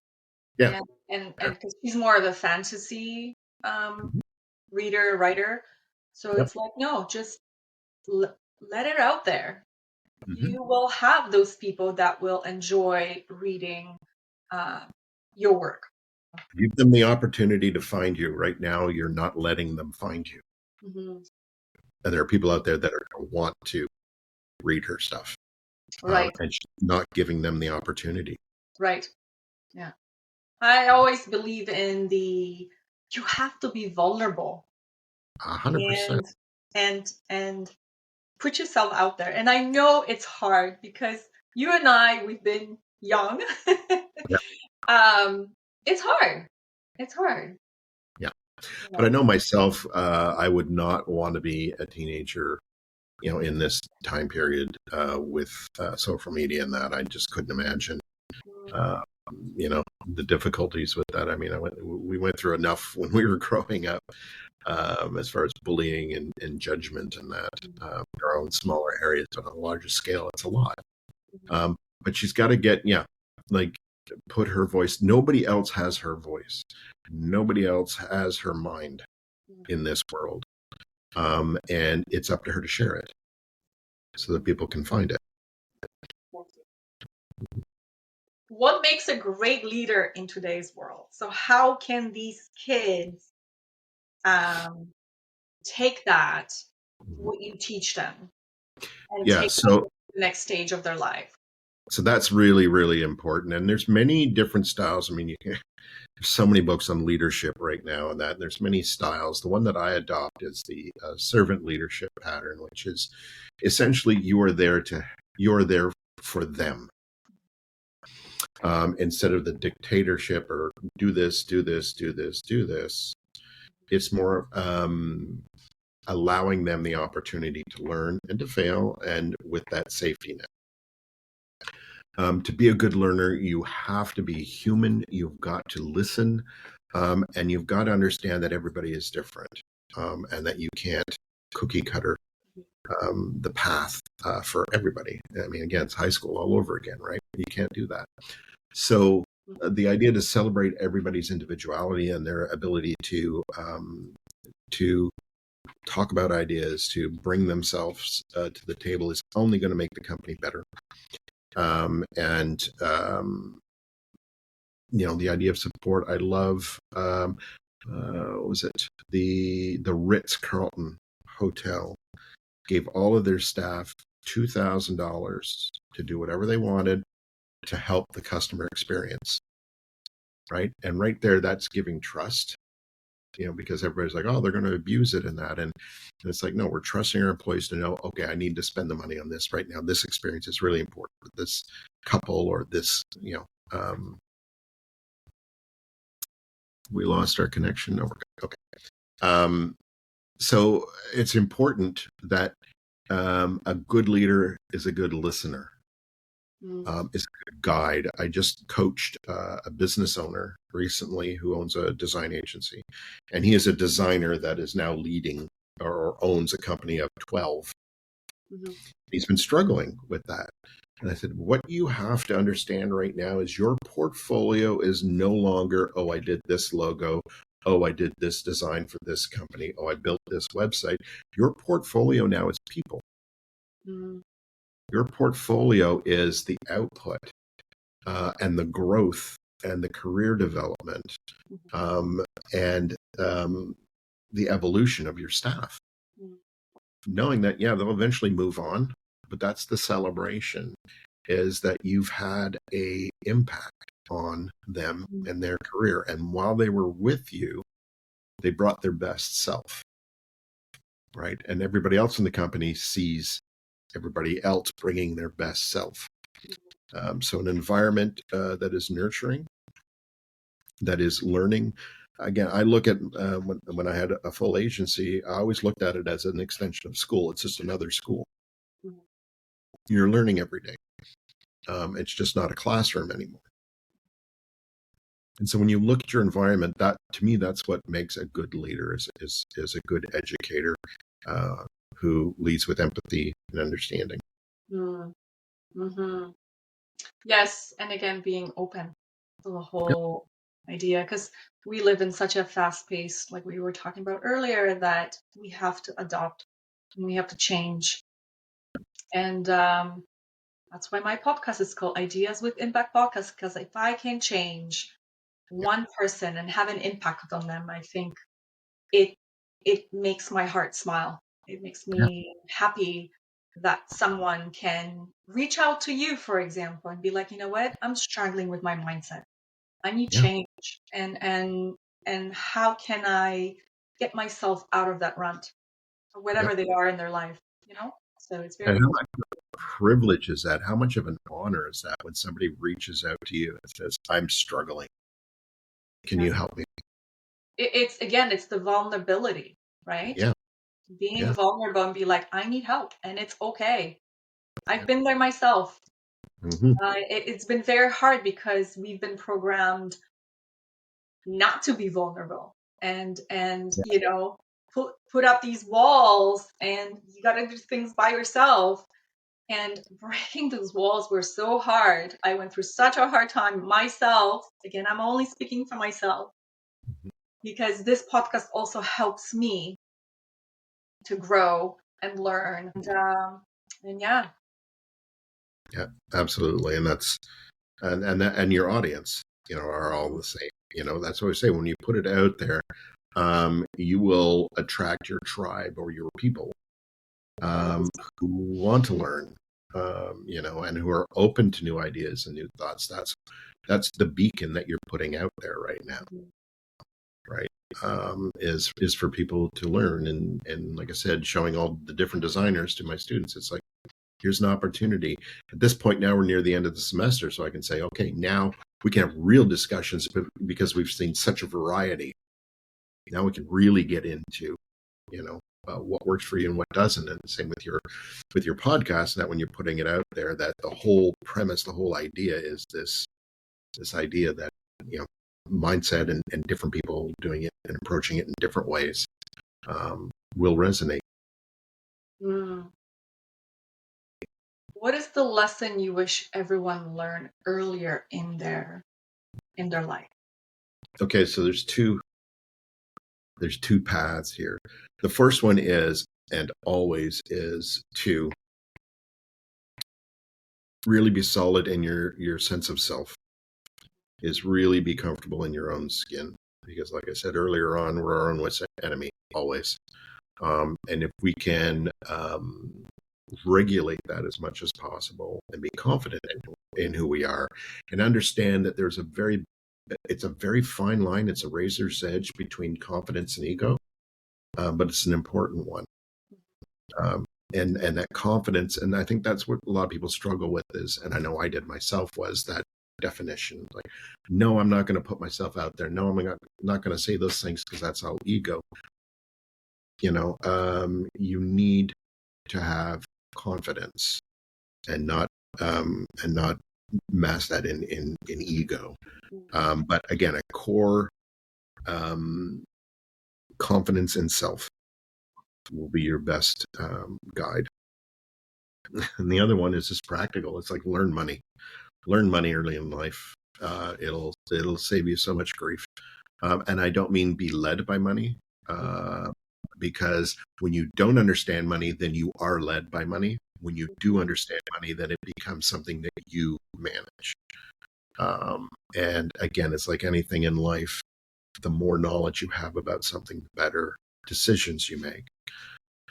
Yeah. And because she's more of a fantasy um, Mhm. reader, writer. So Yep. it's like, no, just let it out there. Mhm. You will have those people that will enjoy reading uh, your work. Give them the opportunity to find you. Right now, you're not letting them find you. Hmm. And there are people out there that are going to want to read her stuff, Right, and she's not giving them the opportunity. right. Yeah. I always believe in you have to be vulnerable 100%. and put yourself out there. And I know it's hard because you and I, we've been young. Yeah. It's hard. It's hard. Yeah. But I Yeah. know myself, I would not want to be a teenager, in this time period with social media and that. I just couldn't imagine, uh, the difficulties with that. I mean, we went through enough when we were growing up, as far as bullying and judgment and that, our own smaller areas, but on a larger scale, it's a lot. Um, but she's got to like put her voice. Nobody else has her voice. Nobody else has her mind in this world. And it's up to her to share it so that people can find it. What makes a great leader in today's world? So how can these kids um, take that, what you teach them, and Yeah. take that So to the next stage of their life? that's really, really important. And there's many different styles. I mean, there's so many books on leadership right now and that, and there's many styles. The one that I adopt is the servant leadership pattern, which is essentially you're there for them. Instead of the dictatorship or do this, do this, do this, do this. It's more allowing them the opportunity to learn and to fail, and with that safety net. To be a good learner, you have to be human. You've got to listen, and you've got to understand that everybody is different, and that you can't cookie cutter the path for everybody. I mean, again, it's high school all over again, right? You can't do that. So the idea to celebrate everybody's individuality and their ability to talk about ideas, to bring themselves to the table, is only going to make the company better. And the idea of support. I love. What was it? The Ritz Carlton Hotel gave all of their staff $2,000 to do whatever they wanted to help the customer experience. Right, and right there, that's giving trust. Because everybody's like, oh, they're going to abuse it and that. And it's like, no, we're trusting our employees to know, okay, I need to spend the money on this right now. This experience is really important for this couple or this, we lost our connection. No, we're good. Okay. So it's important that a good leader is a good listener, is a good guide. I just coached a business owner recently who owns a design agency, and he is a designer that is now leading or owns a company of 12. Mhm. He's been struggling with that. And I said, what you have to understand right now is your portfolio is no longer, oh, I did this logo. Oh, I did this design for this company. Oh, I built this website. Your portfolio now is people. Mhm. Your portfolio is the output and the growth and the career development, and the evolution of your staff. Mhm. Knowing that, yeah, they'll eventually move on, but that's the celebration. is that you've had a impact on them and their career. And while they were with you, they brought their best self, right? And everybody else in the company sees everybody else bringing their best self. So an environment that is nurturing, that is learning. Again, I look at when I had a full agency, I always looked at it as an extension of school. It's just another school. You're learning every day. It's just not a classroom anymore. And so when you look at your environment, that to me, that's what makes a good leader is a good educator who leads with empathy and understanding. Mm-hmm. Yes, and again, being open to the whole idea, because we live in such a fast pace, like we were talking about earlier, that we have to adopt and we have to change. And that's why my podcast is called Ideas with Impact Podcast, because if I can change one person and have an impact on them, I think it makes my heart smile. It makes me happy that someone can reach out to you, for example, and be like, you know what, I'm struggling with my mindset. I need Yeah. change, and how can I get myself out of that rut, or whatever Yeah. they are in their life, you know? So it's And very how cool. much of a privilege is that? How much of an honor is that when somebody reaches out to you and says, I'm struggling. Can Yeah. you help me? It's again, it's the vulnerability, right? Yeah. Being Yeah. vulnerable and be like, I need help, and it's okay. I've been there myself. Mm-hmm. It's been very hard because we've been programmed not to be vulnerable, and Yeah. you know, put up these walls, and you got to do things by yourself. And breaking those walls were so hard. I went through such a hard time myself. Again, I'm only speaking for myself, because this podcast also helps me to grow and learn. And yeah. Yeah, absolutely. And that's and your audience, are all the same. That's what I say. When you put it out there, you will attract your tribe or your people who want to learn, and who are open to new ideas and new thoughts. That's the beacon that you're putting out there right now, right? Is for people to learn, and like I said, showing all the different designers to my students. It's like, here's an opportunity. At this point now, we're near the end of the semester, so I can say, okay, now we can have real discussions because we've seen such a variety. Now we can really get into, what works for you and what doesn't. And same with your podcast. That when you're putting it out there, that the whole premise, the whole idea is this idea that mindset and different people doing it and approaching it in different ways will resonate. Mm. What is the lesson you wish everyone learned earlier in their life? Okay, so there's two paths here. The first one is, and always is, to really be solid in your sense of self, is really be comfortable in your own skin. Because like I said earlier on, we're our own worst enemy, always. And if we can regulate that as much as possible and be confident in who we are, and understand that it's a very fine line. It's a razor's edge between confidence and ego, but it's an important one. And that confidence, and I think that's what a lot of people struggle with is, and I know I did myself, was that definition. Like, no, I'm not going to put myself out there. No, I'm not going to say those things because that's all ego. You need to have confidence and not mask that in ego. But again, a core confidence in self will be your best guide. And the other one is just practical. It's like learn money early in life. It'll save you so much grief. And I don't mean be led by money, because when you don't understand money, then you are led by money. When you do understand money, then it becomes something that you manage. And again, it's like anything in life. The more knowledge you have about something, the better decisions you make.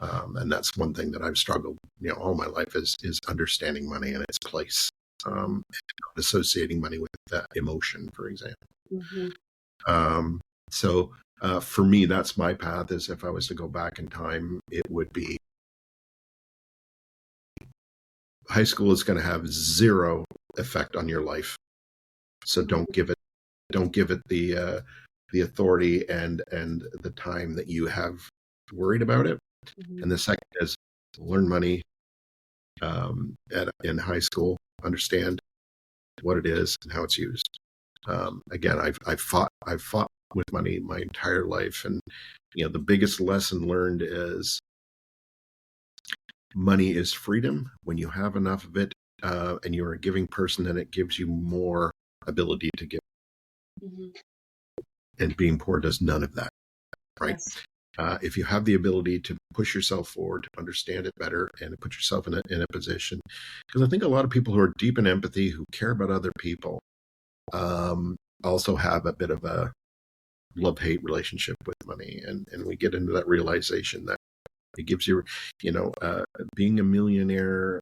And that's one thing that I've struggled, all my life is understanding money and its place. um, associating money with that emotion, for example. Mm-hmm. So for me, that's my path. Is if I was to go back in time, it would be high school is going to have zero effect on your life. So don't give it the authority and the time that you have worried about it. Mm-hmm. And the second is learn money in high school, understand what it is and how it's used. Again, I've fought with money my entire life, and the biggest lesson learned is money is freedom. When you have enough of it, and you're a giving person, then it gives you more ability to give. Mm-hmm. And being poor does none of that, right? Yes. If you have the ability to push yourself forward, to understand it better, and to put yourself in a position, because I think a lot of people who are deep in empathy, who care about other people, also have a bit of a love-hate relationship with money, and we get into that realization that it gives you, being a millionaire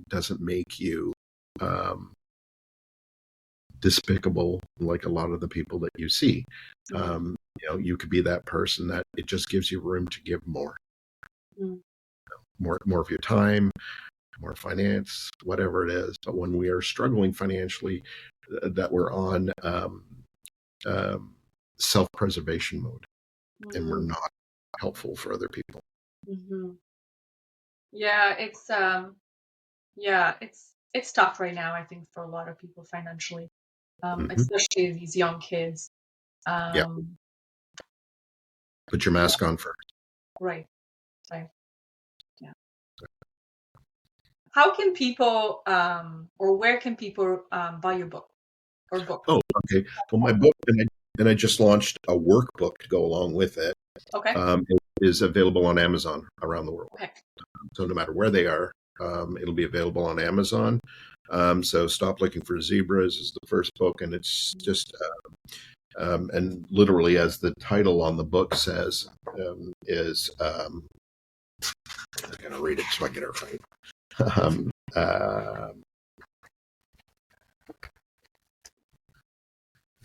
doesn't make you despicable like a lot of the people that you see. You could be that person that it just gives you room to give more, Mm-hmm. more of your time, more finance, whatever it is. But when we are struggling financially, that we're on um, self-preservation mode, and we're Mm-hmm. not helpful for other people. Mm-hmm. Yeah, it's tough right now, I think, for a lot of people financially, Hmm. especially these young kids. Yeah, Um, put your yeah, mask on first. right, right. Yeah. How can people, or where can people buy your book or book? Oh, okay. Well, my book, and I just launched a workbook to go along with it. Okay. It is available on Amazon around the world. Okay. So no matter where they are, it'll be available on Amazon. So Stop Looking for Zebras is the first book, and it's just and literally, as the title on the book says, is I'm going to read it so I get it right. Um, uh,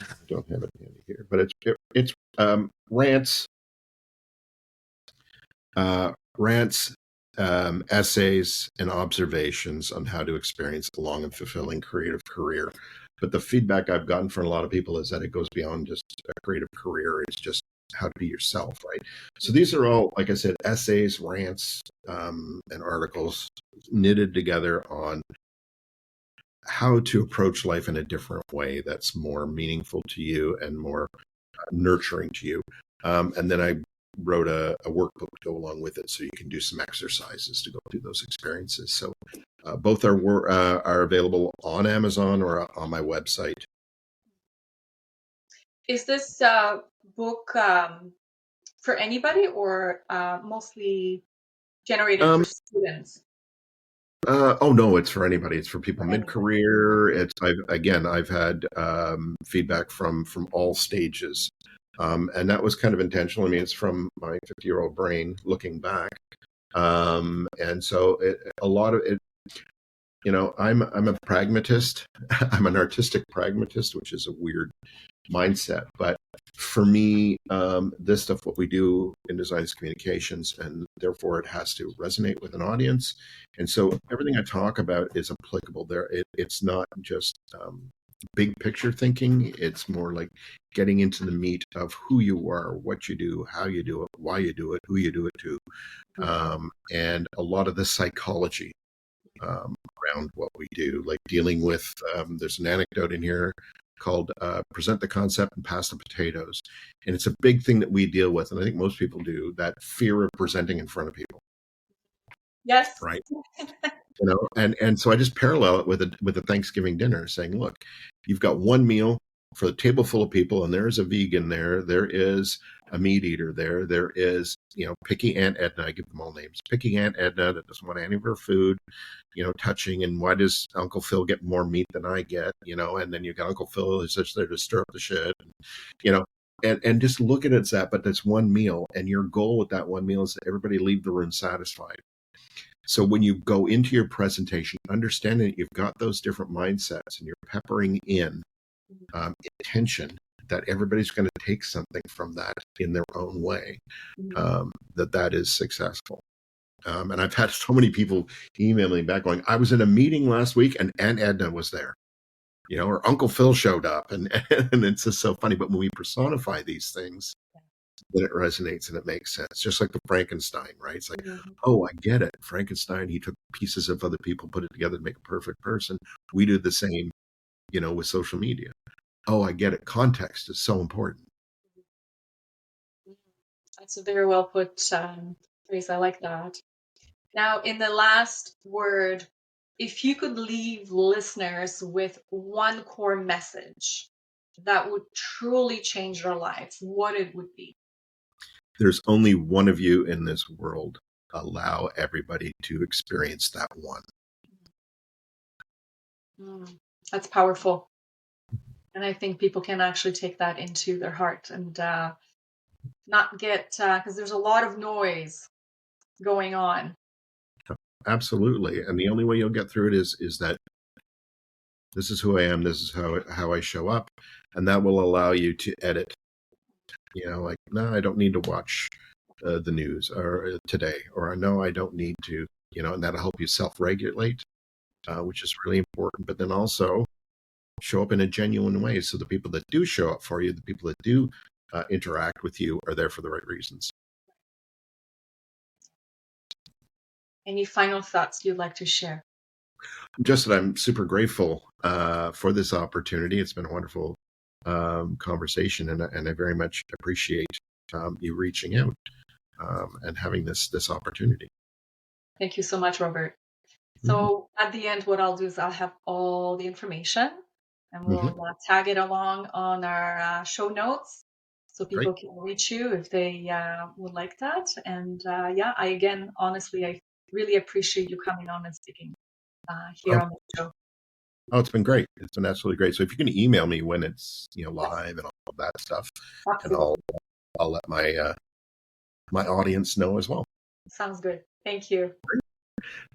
I don't have it handy here, but it's rants, rants, essays, and observations on how to experience a long and fulfilling creative career. But the feedback I've gotten from a lot of people is that it goes beyond just a creative career. It's just how to be yourself, right? So these are all, like I said, essays, rants, and articles knitted together on how to approach life in a different way that's more meaningful to you and more nurturing to you. And then I wrote a workbook to go along with it, so you can do some exercises to go through those experiences. So both are available on Amazon or on my website. Is this book for anybody or mostly generated for Um, students? oh no, it's for anybody. It's for people For anybody. mid-career. I've had feedback from all stages, and that was kind of intentional. I mean, it's from my 50-year-old brain looking back, and so a lot of it. I'm a pragmatist. I'm an artistic pragmatist, which is a weird mindset. But for me, this stuff, what we do in design is communications, and therefore it has to resonate with an audience. And so everything I talk about is applicable there. It's not just big picture thinking. It's more like getting into the meat of who you are, what you do, how you do it, why you do it, who you do it to, and a lot of the psychology around what we do, like dealing with, there's an anecdote in here called present the concept and pass the potatoes. And it's a big thing that we deal with. And I think most people do, that fear of presenting in front of people, Yes. right? And so I just parallel it with a Thanksgiving dinner, saying, look, you've got one meal for a table full of people, and there is a vegan there is a meat eater there is picky Aunt Edna. I give them all names. Picky Aunt Edna that doesn't want any of her food touching, and why does Uncle Phil get more meat than I get? And then you got Uncle Phil who's just there to stir up the shit, you know. And just look at it as that, but that's one meal, and your goal with that one meal is that everybody leave the room satisfied. So when you go into your presentation, understanding that you've got those different mindsets and you're peppering in intention, that everybody's going to take something from that in their own way, that is successful. And I've had so many people email me back going, I was in a meeting last week and Aunt Edna was there, or Uncle Phil showed up. And it's just so funny. But when we personify these things, then it resonates and it makes sense. Just like the Frankenstein, right? It's like, oh, I get it. Frankenstein, he took pieces of other people, put it together to make a perfect person. We do the same, with social media. Oh, I get it. Context is so important. That's a very well put phrase. I like that. Now, in the last word, if you could leave listeners with one core message that would truly change their lives, what it would be? There's only one of you in this world. Allow everybody to experience that one. That's powerful. And I think people can actually take that into their heart and not get, because there's a lot of noise going on. Absolutely. And the only way you'll get through it is that this is who I am. This is how I show up. And that will allow you to edit. Like, no, I don't need to watch the news or today, or no, I don't need to, and that'll help you self-regulate, which is really important. But then also show up in a genuine way. So the people that do show up for you, the people that do interact with you are there for the right reasons. Any final thoughts you'd like to share? Just that I'm super grateful for this opportunity. It's been a wonderful conversation, and I very much appreciate you reaching out and having this opportunity. Thank you so much, Robert. So at the end, what I'll do is I'll have all the information, and we'll tag it along on our show notes so people can reach you if they would like that. And honestly, I really appreciate you coming on and speaking here on the show. Oh, it's been great. It's been absolutely great. So if you can email me when it's live and all of that stuff, Absolutely. and I'll let my my audience know as well. Sounds good. Thank you.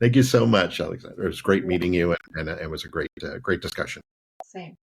Thank you so much, Aleksandra. It was great meeting you, and it was a great discussion. Same.